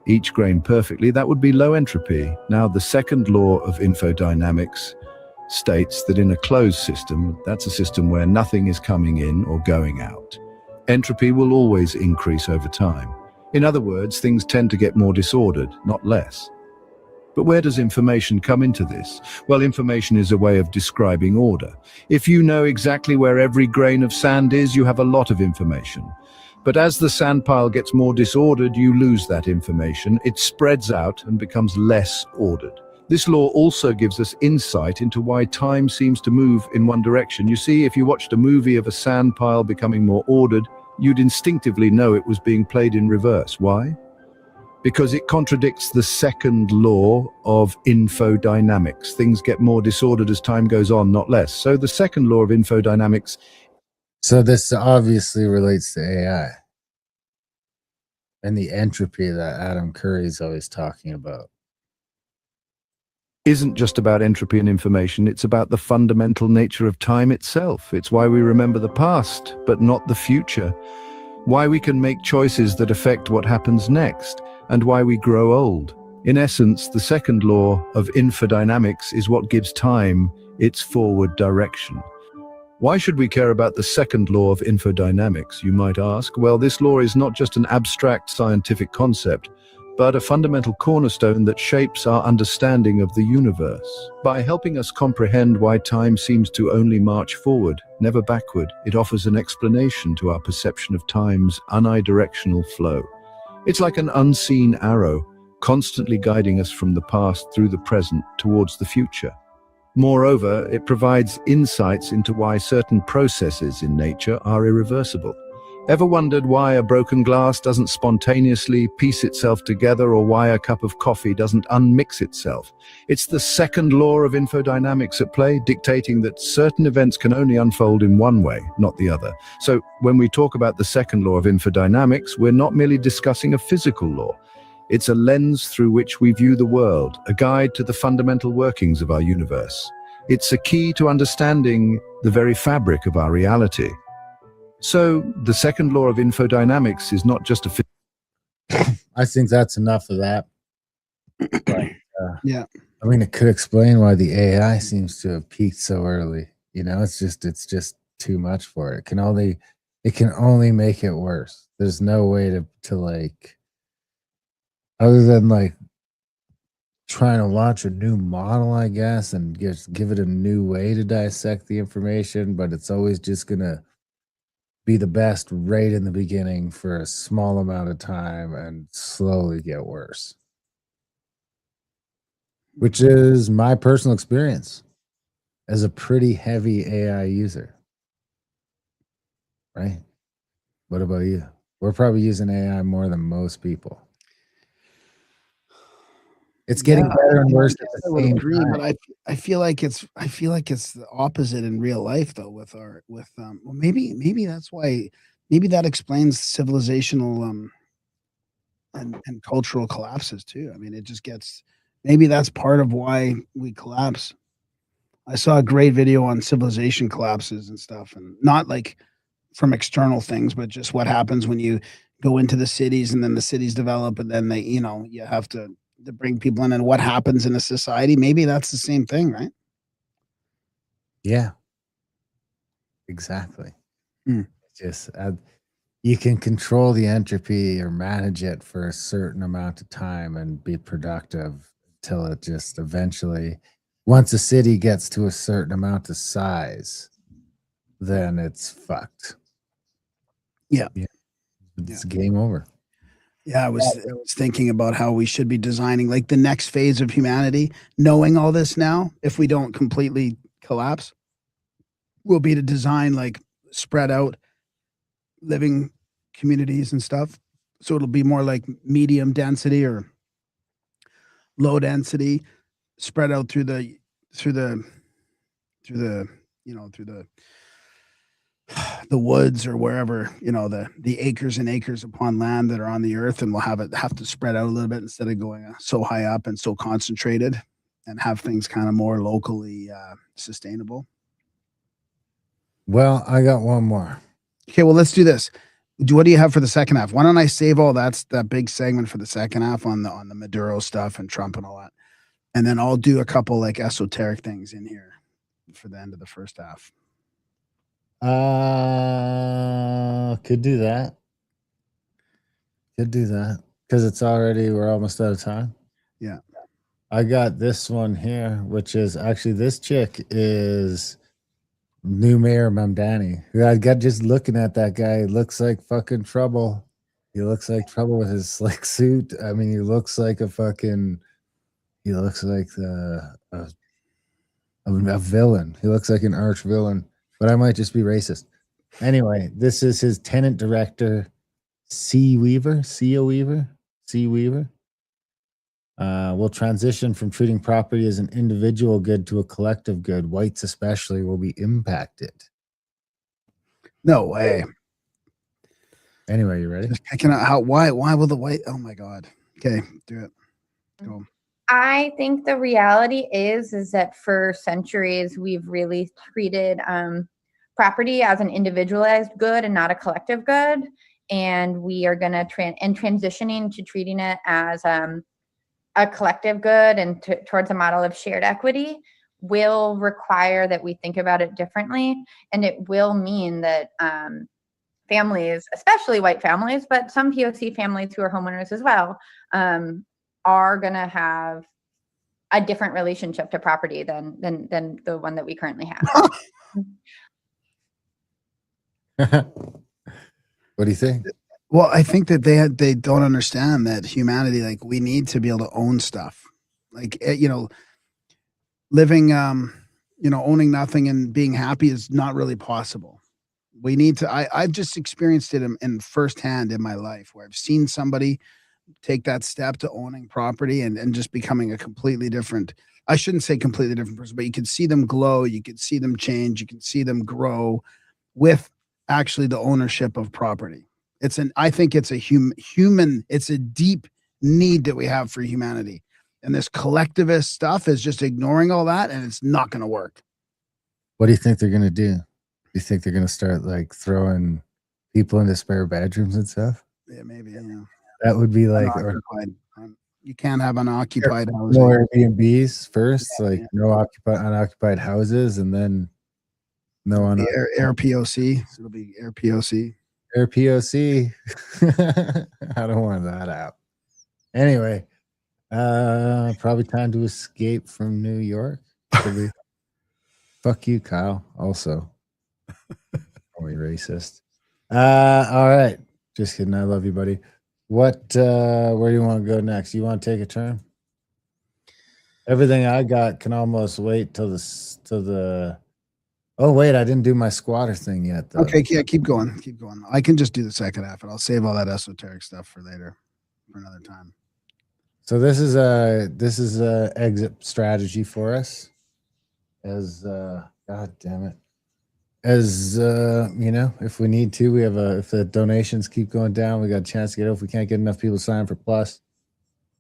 each grain perfectly, that would be low entropy. Now, the second law of infodynamics states that in a closed system, that's a system where nothing is coming in or going out, entropy will always increase over time. In other words, things tend to get more disordered, not less. But where does information come into this? Well, information is a way of describing order. If you know exactly where every grain of sand is, you have a lot of information. But as the sand pile gets more disordered, you lose that information. It spreads out and becomes less ordered. This law also gives us insight into why time seems to move in one direction. You see, if you watched a movie of a sand pile becoming more ordered, you'd instinctively know it was being played in reverse. Why? Because it contradicts the second law of infodynamics. Things get more disordered as time goes on, not less. So the second law of infodynamics. So this obviously relates to AI and the entropy that Adam Curry is always talking about. Isn't just about entropy and information, it's about the fundamental nature of time itself. It's why we remember the past, but not the future. Why we can make choices that affect what happens next, and why we grow old. In essence, the second law of infodynamics is what gives time its forward direction. Why should we care about the second law of infodynamics, you might ask? Well, this law is not just an abstract scientific concept, but a fundamental cornerstone that shapes our understanding of the universe. By helping us comprehend why time seems to only march forward, never backward, it offers an explanation to our perception of time's unidirectional flow. It's like an unseen arrow, constantly guiding us from the past through the present towards the future. Moreover, it provides insights into why certain processes in nature are irreversible. Ever wondered why a broken glass doesn't spontaneously piece itself together, or why a cup of coffee doesn't unmix itself? It's the second law of infodynamics at play, dictating that certain events can only unfold in one way, not the other. So when we talk about the second law of infodynamics, we're not merely discussing a physical law. It's a lens through which we view the world, a guide to the fundamental workings of our universe. It's a key to understanding the very fabric of our reality. So, the second law of infodynamics is not just a... I think that's enough of that. But, Yeah. I mean, it could explain why the AI seems to have peaked so early. You know, it's just too much for it. It can only make it worse. There's no way to like, other than like trying to launch a new model, I guess, and just give it a new way to dissect the information, but it's always just gonna be the best right in the beginning for a small amount of time and slowly get worse. Which is my personal experience as a pretty heavy AI user. Right? What about you? We're probably using AI more than most people. It's getting better and worse at the same time. But I feel like it's the opposite in real life though well, maybe that's why, maybe that explains civilizational and cultural collapses too. I mean, it just gets, maybe that's part of why we collapse. I saw a great video on civilization collapses and stuff, and not like from external things, but just what happens when you go into the cities and then the cities develop and then you have to bring people in, and what happens in a society. Maybe that's the same thing, right? Yeah, exactly. Mm. Just you can control the entropy or manage it for a certain amount of time and be productive until it just eventually, once a city gets to a certain amount of size, then it's fucked. Yeah. It's game over. Yeah, I was thinking about how we should be designing like the next phase of humanity, knowing all this now. If we don't completely collapse, will be to design like spread out living communities and stuff. So it'll be more like medium density or low density, spread out through the the woods or wherever, you know, the acres and acres upon land that are on the earth, and we'll have to spread out a little bit instead of going so high up and so concentrated, and have things kind of more locally sustainable. Well, I got one more. Okay, well, let's do this. What do you have for the second half? Why don't I save all that big segment for the second half on the Maduro stuff and Trump and all that, and then I'll do a couple like esoteric things in here for the end of the first half. Could do that. Could do that because we're almost out of time. Yeah. I got this one here, which is actually this chick is new mayor Mamdani. I got just looking at that guy. He looks like fucking trouble. He looks like trouble with his slick suit. I mean, he looks like a villain. He looks like a villain. He looks like an arch villain. But I might just be racist. Anyway, this is his tenant director, C. Weaver. Will transition from treating property as an individual good to a collective good. Whites especially will be impacted. No way. Anyway, you ready? Just picking out why will the white? Oh my God. Okay, do it. Go. I think the reality is that for centuries we've really treated property as an individualized good and not a collective good, and we are going to transitioning to treating it as a collective good and towards a model of shared equity will require that we think about it differently, and it will mean that families, especially white families, but some POC families who are homeowners as well, are going to have a different relationship to property than the one that we currently have. What do you think? Well, I think that they don't understand that humanity, like, we need to be able to own stuff, like, you know, living, you know, owning nothing and being happy is not really possible. We need to. I've just experienced it in firsthand in my life, where I've seen somebody take that step to owning property and just becoming a completely different. I shouldn't say completely different person, but you can see them glow, you can see them change, you can see them grow with actually the ownership of property. I think it's a human, it's a deep need that we have for humanity. And this collectivist stuff is just ignoring all that, and it's not going to work. What do you think they're going to do? Do you think they're going to start like throwing people into spare bedrooms and stuff? Yeah, maybe. Yeah. That would be like, you can't have unoccupied houses. No Airbnbs first, like no unoccupied houses, and then no air POC. So it'll be air POC. Air POC. I don't want that out. Anyway, probably time to escape from New York. Fuck you, Kyle. Also, only racist. All right, just kidding. I love you, buddy. Where do you want to go next? You want to take a turn? Everything I got can almost wait till the. Oh wait, I didn't do my squatter thing yet, though. Okay, yeah, keep going. I can just do the second half, and I'll save all that esoteric stuff for later, for another time. So this is a exit strategy for us. As God damn it. As you know, if we need to, we have if the donations keep going down, we got a chance to get it. If we can't get enough people to sign for Plus.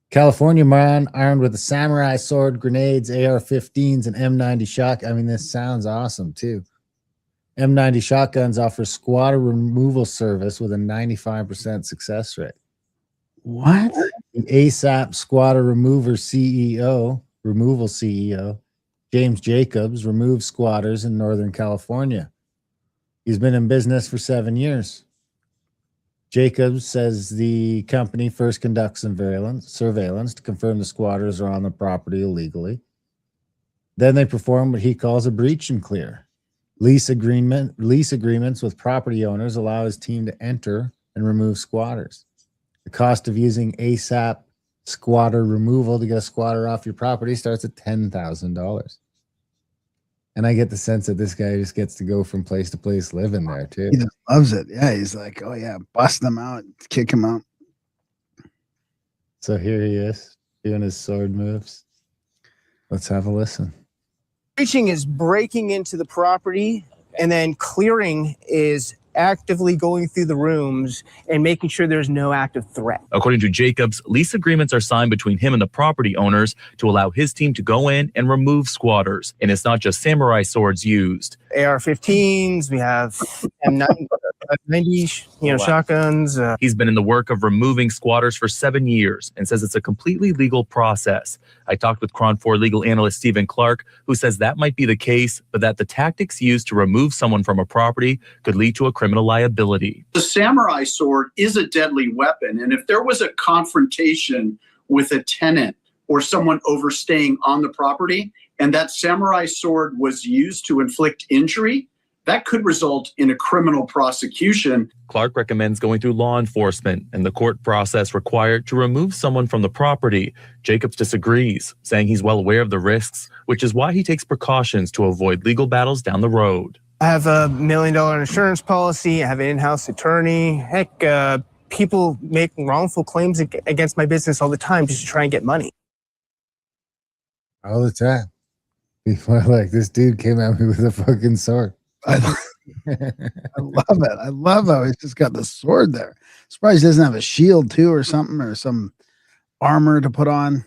California man armed with a samurai sword, grenades, AR-15s, and M90 shotgun. I mean, this sounds awesome too. M90 shotguns offer squatter removal service with a 95% success rate. What? The ASAP squatter removal CEO, James Jacobs, removes squatters in Northern California. He's been in business for 7 years. Jacobs says the company first conducts surveillance to confirm the squatters are on the property illegally. Then they perform what he calls a breach and clear. Lease agreements with property owners allow his team to enter and remove squatters. The cost of using ASAP squatter removal to get a squatter off your property starts at $10,000. And I get the sense that this guy just gets to go from place to place living there too. He just loves it. Yeah, he's like, oh yeah, bust them out, kick him out. So here he is doing his sword moves. Let's have a listen. Breaching is breaking into the property And then clearing is actively going through the rooms and making sure there's no active threat. According to Jacobs, lease agreements are signed between him and the property owners to allow his team to go in and remove squatters. And it's not just samurai swords used. AR-15s, we have M90, shotguns. He's been in the work of removing squatters for 7 years and says it's a completely legal process. I talked with Cron 4 legal analyst Stephen Clark, who says that might be the case, but that the tactics used to remove someone from a property could lead to a criminal liability. The samurai sword is a deadly weapon, and if there was a confrontation with a tenant or someone overstaying on the property, and that samurai sword was used to inflict injury, that could result in a criminal prosecution. Clark recommends going through law enforcement and the court process required to remove someone from the property. Jacobs disagrees, saying he's well aware of the risks, which is why he takes precautions to avoid legal battles down the road. I have a $1 million insurance policy. I have an in-house attorney. Heck, people make wrongful claims against my business all the time just to try and get money. All the time. People are like, this dude came at me with a fucking sword. I love it. I love how he's just got the sword there. Surprised he doesn't have a shield too, or something, or some armor to put on.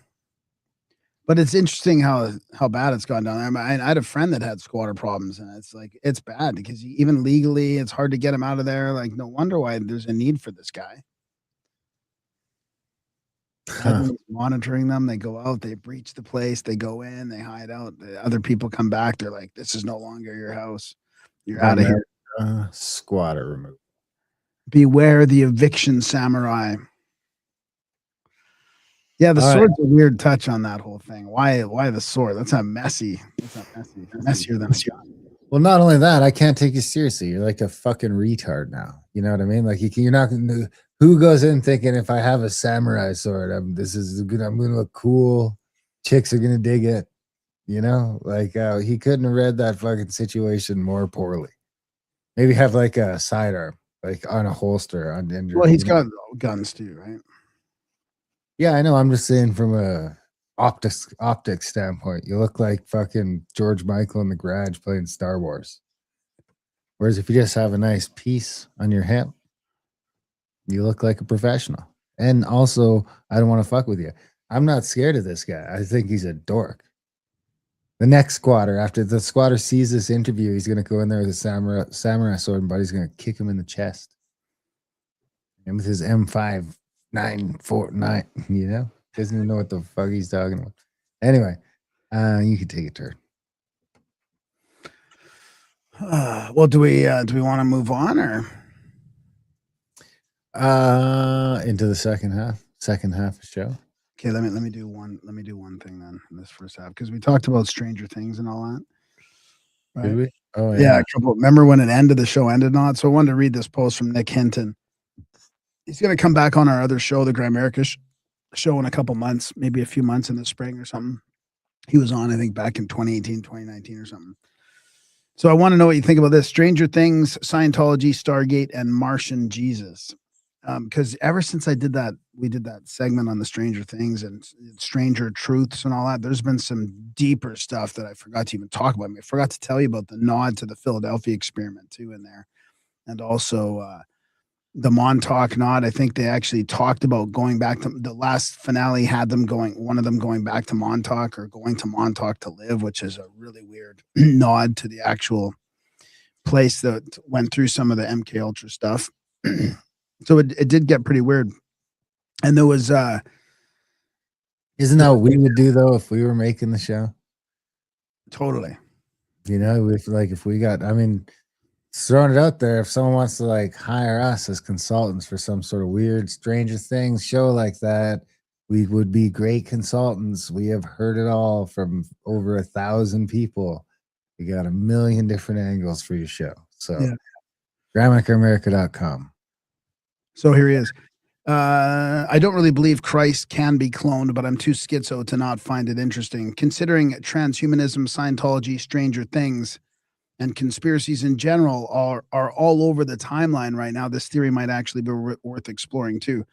But it's interesting how bad it's gone down there. I had a friend that had squatter problems, and it's like it's bad because even legally, it's hard to get him out of there. Like, no wonder why there's a need for this guy. Everyone's monitoring them. They go out, they breach the place, they go in, they hide out. The other people come back. They're like, "This is no longer your house. You're out of here." Squatter removed. Beware the eviction samurai. Yeah, the sword's a weird touch on that whole thing. Why the sword? That's not messy. That's not messy. Messier than a gun. Well, not only that, I can't take you seriously. You're like a fucking retard now. You know what I mean? Like you're not going to. Who goes in thinking if I have a samurai sword, I'm going to look cool. Chicks are going to dig it. You know, like he couldn't have read that fucking situation more poorly. Maybe have like a sidearm, like on a holster. Well, he's got guns too, right? Yeah, I know. I'm just saying from a optics standpoint, you look like fucking George Michael in the garage playing Star Wars. Whereas if you just have a nice piece on your hip, you look like a professional. And also, I don't want to fuck with you. I'm not scared of this guy. I think he's a dork. The next squatter, after the squatter sees this interview, he's going to go in there with a samurai sword, and Buddy's going to kick him in the chest. And with his M5 949, you know? Doesn't even know what the fuck he's talking about. Anyway, you can take a turn. Well, do we want to move on or into the second half of the show? Okay, let me do one thing then in this first half, because we talked about Stranger Things and all that. Right? Did we? Oh yeah. Remember when it ended? The show ended not. So I wanted to read this post from Nick Hinton. He's going to come back on our other show, the Grimerica show, in a couple months, maybe a few months in the spring or something. He was on, I think, back in 2018, 2019 or something. So I want to know what you think about this. Stranger Things, Scientology, Stargate, and Martian Jesus. Because ever since we did that segment on the Stranger Things and Stranger Truths and all that, there's been some deeper stuff that I forgot to even talk about. I forgot to tell you about the nod to the Philadelphia experiment too in there. And also the Montauk nod. I think they actually talked about going back to the last finale, had one of them going back to Montauk or going to Montauk to live, which is a really weird nod to the actual place that went through some of the MK Ultra stuff. So it did get pretty weird. And there was isn't that what we would do though if we were making the show? Totally. You know, if we got, I mean, throwing it out there, if someone wants to like hire us as consultants for some sort of weird Stranger Things show like that, we would be great consultants. We have heard it all from over 1,000 people. We got 1 million different angles for your show. So GrammaticAmerica.com. So here he is. I don't really believe Christ can be cloned, but I'm too schizo to not find it interesting. Considering transhumanism, Scientology, Stranger Things, and conspiracies in general are all over the timeline right now, this theory might actually be worth exploring too.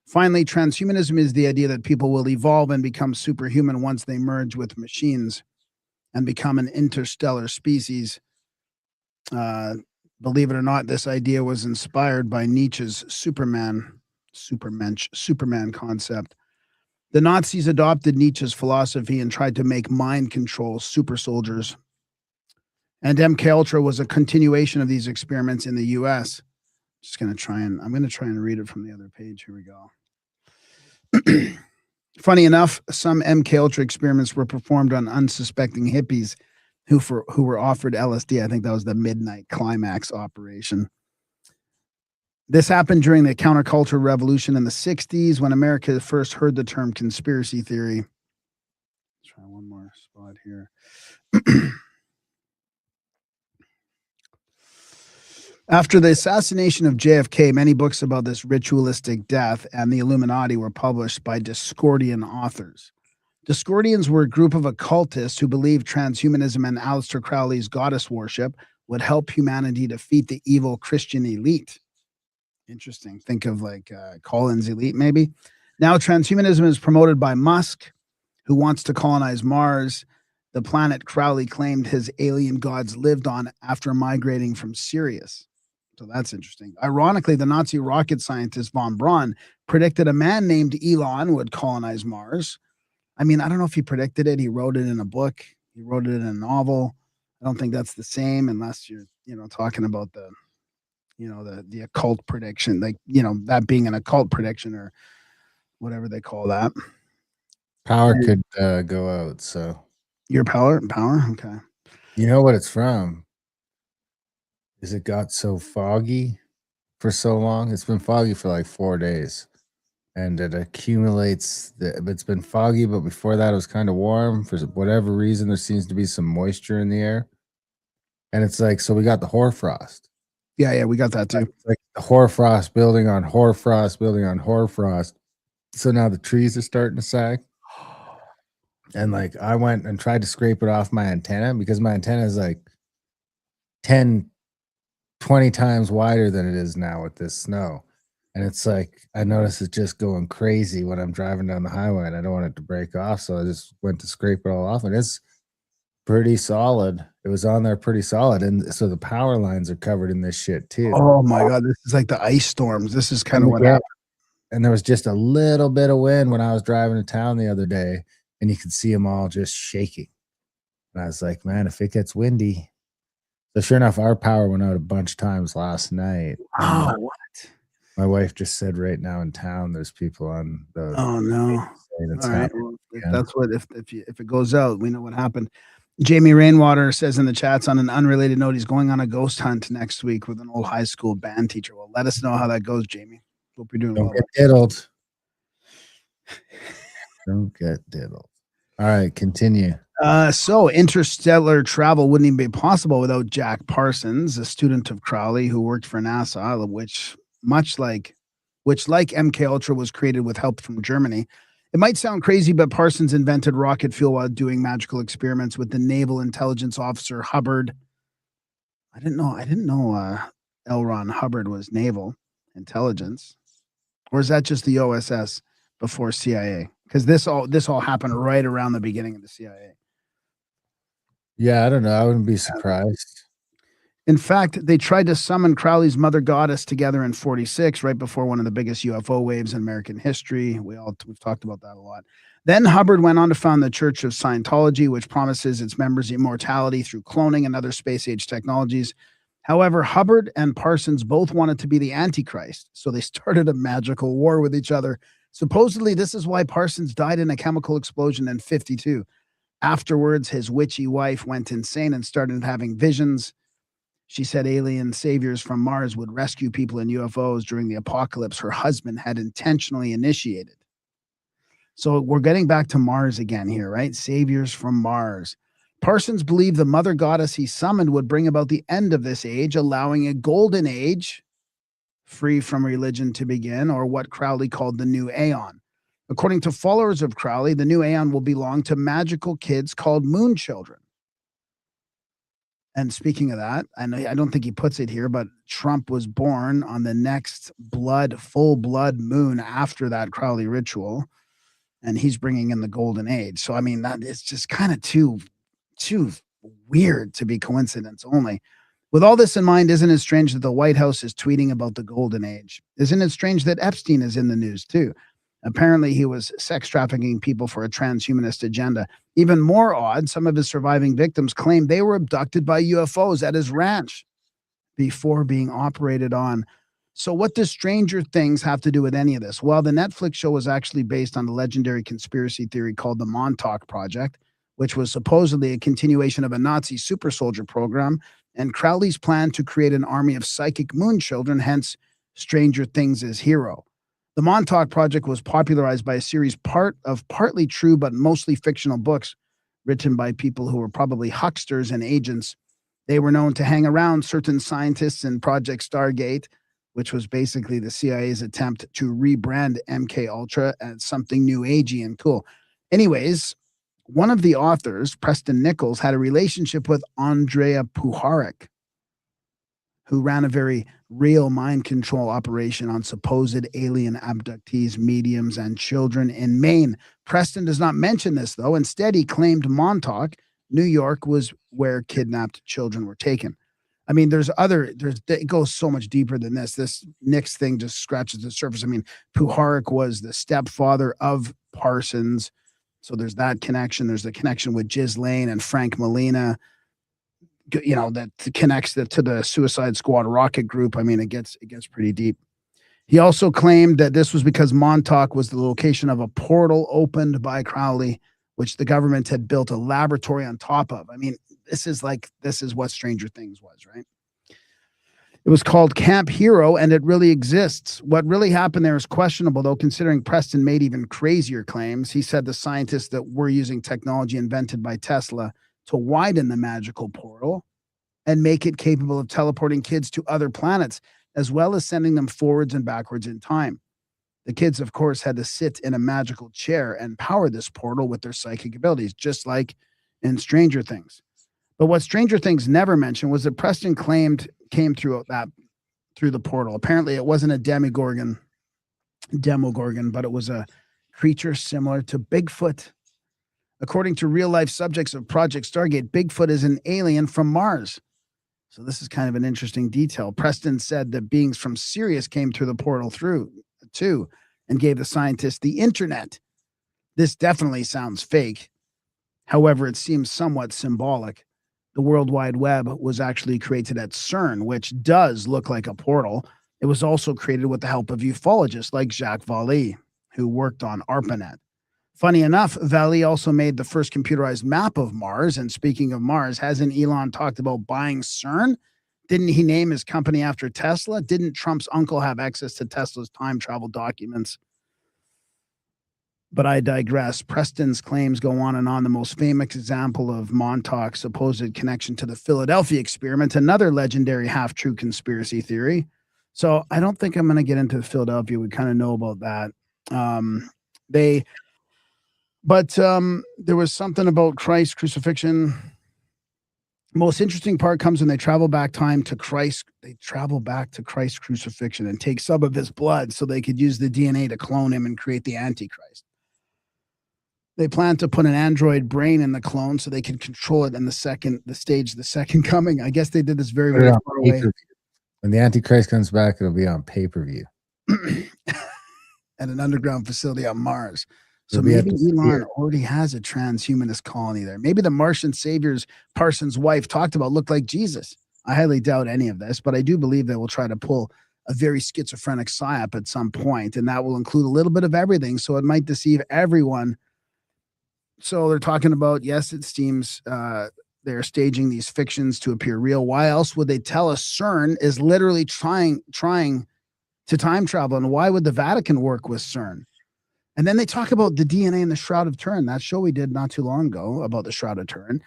Finally, transhumanism is the idea that people will evolve and become superhuman once they merge with machines and become an interstellar species. Believe it or not, this idea was inspired by Nietzsche's Superman concept. The Nazis adopted Nietzsche's philosophy and tried to make mind control super soldiers. And MK Ultra was a continuation of these experiments in the US. I'm going to try and read it from the other page. Here we go. Funny enough, some MK Ultra experiments were performed on unsuspecting hippies who were offered LSD. I think that was the Midnight Climax operation. This happened during the counterculture revolution in the 60s when America first heard the term conspiracy theory. Let's try one more spot here. After the assassination of JFK, many books about this ritualistic death and the Illuminati were published by Discordian authors. Discordians were a group of occultists who believed transhumanism and Aleister Crowley's goddess worship would help humanity defeat the evil Christian elite. Interesting. Think of like Colin's elite, maybe. Now, transhumanism is promoted by Musk, who wants to colonize Mars, the planet Crowley claimed his alien gods lived on after migrating from Sirius. So that's interesting. Ironically, the Nazi rocket scientist von Braun predicted a man named Elon would colonize Mars. I mean, I don't know if he predicted it. He wrote it in a book. He wrote it in a novel. I don't think that's the same unless you're, talking about the occult prediction, like, that being an occult prediction or whatever they call that. Power could go out. So your power. Okay. You know what it's from? Is it got so foggy for so long? It's been foggy for like 4 days. And it accumulates. It's been foggy, but before that, it was kind of warm. For whatever reason, there seems to be some moisture in the air. And it's like, so we got the hoarfrost. Yeah, we got that too. It's like the hoarfrost building on hoarfrost, building on hoarfrost. So now the trees are starting to sag. And like, I went and tried to scrape it off my antenna because my antenna is like 10, 20 times wider than it is now with this snow. And it's like, I notice it's just going crazy when I'm driving down the highway and I don't want it to break off. So I just went to scrape it all off and it's pretty solid. It was on there pretty solid. And so the power lines are covered in this shit too. Oh my God. This is like the ice storms. This is kind of what happened. And there was just a little bit of wind when I was driving to town the other day and you could see them all just shaking. And I was like, man, if it gets windy. So sure enough, our power went out a bunch of times last night. Oh, what? My wife just said right now in town, there's people on the. Oh no! All right. Well, if it goes out, we know what happened. Jamie Rainwater says in the chats, on an unrelated note, he's going on a ghost hunt next week with an old high school band teacher. Well, let us know how that goes, Jamie. Hope you're doing well. Don't get diddled. Don't get diddled. All right, continue. So interstellar travel wouldn't even be possible without Jack Parsons, a student of Crowley who worked for NASA, which like MK Ultra was created with help from Germany. It might sound crazy, but Parsons invented rocket fuel while doing magical experiments with the Naval Intelligence Officer Hubbard. I didn't know L. Ron Hubbard was Naval Intelligence, or is that just the OSS before CIA? Because this all happened right around the beginning of the CIA. Yeah, I don't know. I wouldn't be surprised. In fact, they tried to summon Crowley's mother goddess together in 46, right before one of the biggest UFO waves in American history. We've talked about that a lot. Then Hubbard went on to found the Church of Scientology, which promises its members immortality through cloning and other space-age technologies. However, Hubbard and Parsons both wanted to be the Antichrist, so they started a magical war with each other. Supposedly, this is why Parsons died in a chemical explosion in 52. Afterwards, his witchy wife went insane and started having visions. She said alien saviors from Mars would rescue people in UFOs during the apocalypse her husband had intentionally initiated. So we're getting back to Mars again here, right? Saviors from Mars. Parsons believed the mother goddess he summoned would bring about the end of this age, allowing a golden age free from religion to begin, or what Crowley called the new aeon. According to followers of Crowley, the new aeon will belong to magical kids called moon children. And speaking of that, I don't think he puts it here, but Trump was born on the next full blood moon after that Crowley ritual, and he's bringing in the golden age. So, I mean, that it's just kind of too weird to be coincidence only. With all this in mind, isn't it strange that the White House is tweeting about the golden age? Isn't it strange that Epstein is in the news too? Apparently, he was sex trafficking people for a transhumanist agenda. Even more odd, some of his surviving victims claim they were abducted by UFOs at his ranch before being operated on. So what does Stranger Things have to do with any of this? Well, the Netflix show was actually based on the legendary conspiracy theory called the Montauk Project, which was supposedly a continuation of a Nazi super soldier program and Crowley's plan to create an army of psychic moon children, hence Stranger Things' hero. The Montauk Project was popularized by a series partly true but mostly fictional books written by people who were probably hucksters and agents. They were known to hang around certain scientists in Project Stargate, which was basically the CIA's attempt to rebrand MK Ultra as something new agey and cool. Anyways, one of the authors, Preston Nichols, had a relationship with Andrea Puharich, who ran a very real mind control operation on supposed alien abductees, mediums, and children in Maine. Preston does not mention this, though. Instead, he claimed Montauk, New York, was where kidnapped children were taken. I mean, it goes so much deeper than this. This Nick's thing just scratches the surface. I mean, Puharich was the stepfather of Parsons. So there's that connection. There's the connection with Ghislaine and Frank Molina, you know, that connects to the Suicide Squad rocket group. I mean, it gets pretty deep. He also claimed that this was because Montauk was the location of a portal opened by Crowley, which the government had built a laboratory on top of. I mean, this is what Stranger Things was, right? It was called Camp Hero, and it really exists. What really happened there is questionable, though, considering Preston made even crazier claims. He said the scientists that were using technology invented by Tesla to widen the magical portal and make it capable of teleporting kids to other planets, as well as sending them forwards and backwards in time. The kids, of course, had to sit in a magical chair and power this portal with their psychic abilities, just like in Stranger Things. But what Stranger Things never mentioned was that Preston claimed came through the portal. Apparently, it wasn't a demogorgon, but it was a creature similar to Bigfoot. According to real-life subjects of Project Stargate, Bigfoot is an alien from Mars. So this is kind of an interesting detail. Preston said that beings from Sirius came through the portal too, and gave the scientists the internet. This definitely sounds fake. However, it seems somewhat symbolic. The World Wide Web was actually created at CERN, which does look like a portal. It was also created with the help of ufologists like Jacques Vallée, who worked on ARPANET. Funny enough, Vallée also made the first computerized map of Mars. And speaking of Mars, hasn't Elon talked about buying CERN? Didn't he name his company after Tesla? Didn't Trump's uncle have access to Tesla's time travel documents? But I digress. Preston's claims go on and on. The most famous example of Montauk's supposed connection to the Philadelphia experiment, another legendary half-true conspiracy theory. So I don't think I'm going to get into Philadelphia. We kind of know about that. There was something about Christ's crucifixion. Most interesting part comes when they travel back time to Christ. They travel back to Christ's crucifixion and take some of his blood so they could use the DNA to clone him and create the Antichrist. They plan to put an android brain in the clone so they can control it in the second coming. I guess they did this very, very far away. When the Antichrist comes back, it'll be on pay-per-view. At an underground facility on Mars. So maybe Elon already has a transhumanist colony there. Maybe the Martian saviors Parsons' wife talked about looked like Jesus. I highly doubt any of this, but I do believe they will try to pull a very schizophrenic psyop at some point, and that will include a little bit of everything, so it might deceive everyone. So they're talking about, yes, it seems they're staging these fictions to appear real. Why else would they tell us CERN is literally trying to time travel? And why would the Vatican work with CERN? And then they talk about the DNA in the Shroud of Turin. That show we did not too long ago about the Shroud of Turin.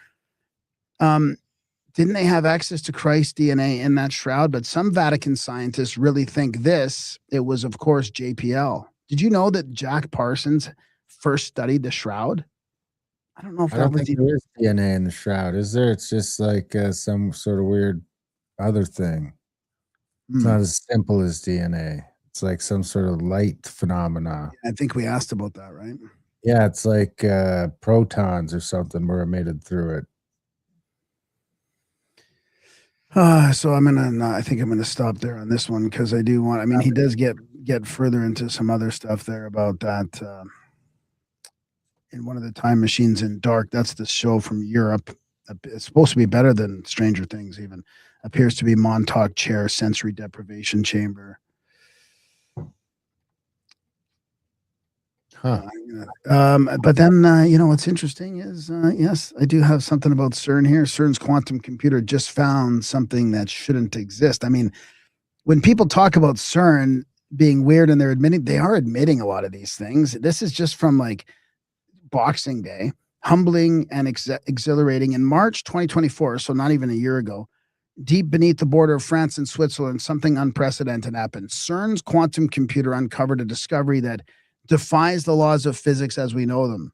Didn't they have access to Christ's DNA in that shroud? But some Vatican scientists really think it was, of course, JPL. Did you know that Jack Parsons first studied the shroud? I don't know if there is DNA in the shroud, is there? It's just like some sort of weird other thing. It's not as simple as DNA. It's like some sort of light phenomena. I think we asked about that, right? Yeah, it's like protons or something were emitted through it. So I'm gonna. I think I'm gonna stop there on this one because I do want. I mean, he does get further into some other stuff there about that. In one of the time machines in Dark, that's the show from Europe. It's supposed to be better than Stranger Things. Even appears to be Montauk chair, sensory deprivation chamber. Huh. But then, what's interesting is, yes, I do have something about CERN here. CERN's quantum computer just found something that shouldn't exist. I mean, when people talk about CERN being weird and they are admitting a lot of these things. This is just from like Boxing Day, humbling and exhilarating. In March 2024, so not even a year ago, deep beneath the border of France and Switzerland, something unprecedented happened. CERN's quantum computer uncovered a discovery that defies the laws of physics as we know them.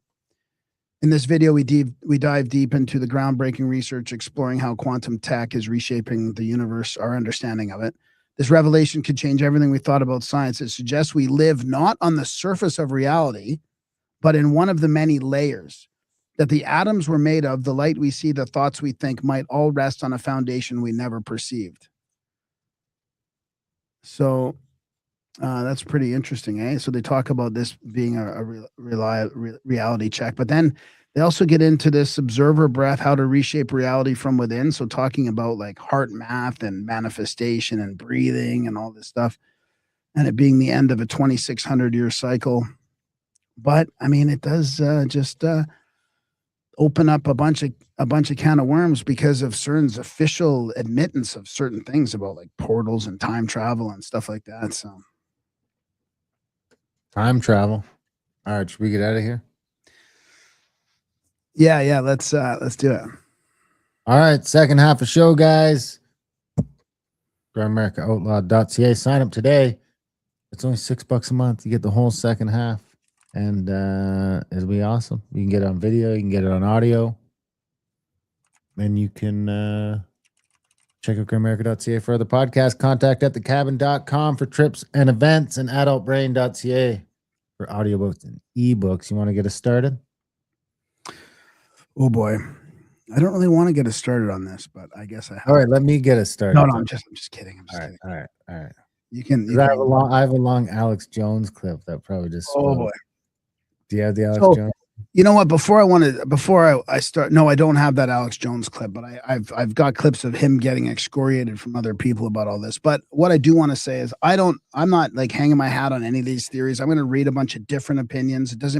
In this video, we dive deep into the groundbreaking research exploring how quantum tech is reshaping the universe, our understanding of it. This revelation could change everything we thought about science. It suggests we live not on the surface of reality, but in one of the many layers, that the atoms we're made of, the light we see, the thoughts we think might all rest on a foundation we never perceived. So that's pretty interesting, eh? So they talk about this being a reality check, but then they also get into this observer breath, how to reshape reality from within. So talking about like heart math and manifestation and breathing and all this stuff, and it being the end of a 2,600-year cycle. But I mean, it does just open up a bunch of can of worms because of CERN's official admittance of certain things about like portals and time travel and stuff like that. So. Time travel. All right, should we get out of here? Yeah, let's do it. All right, second half of show, guys. GrowAmericaOutlawed.ca. Sign up today. It's only $6 a month. You get the whole second half, and it'll be awesome. You can get it on video, you can get it on audio, and you can check out GrowAmerica.ca for other podcasts. Contact at thecabin.com for trips and events, and adultbrain.ca for audiobooks and ebooks. You want to get us started? Oh boy, I don't really want to get us started on this, but I guess I have. All right, let me get us started. No, I'm just kidding. I'm just kidding. All right. You can. I have a long Alex Jones clip that probably just. Oh boy. Do you have the Alex Jones? You know what? Before I start, no, I don't have that Alex Jones clip, but I've got clips of him getting excoriated from other people about all this. But what I do want to say is I'm not like hanging my hat on any of these theories. I'm going to read a bunch of different opinions. It doesn't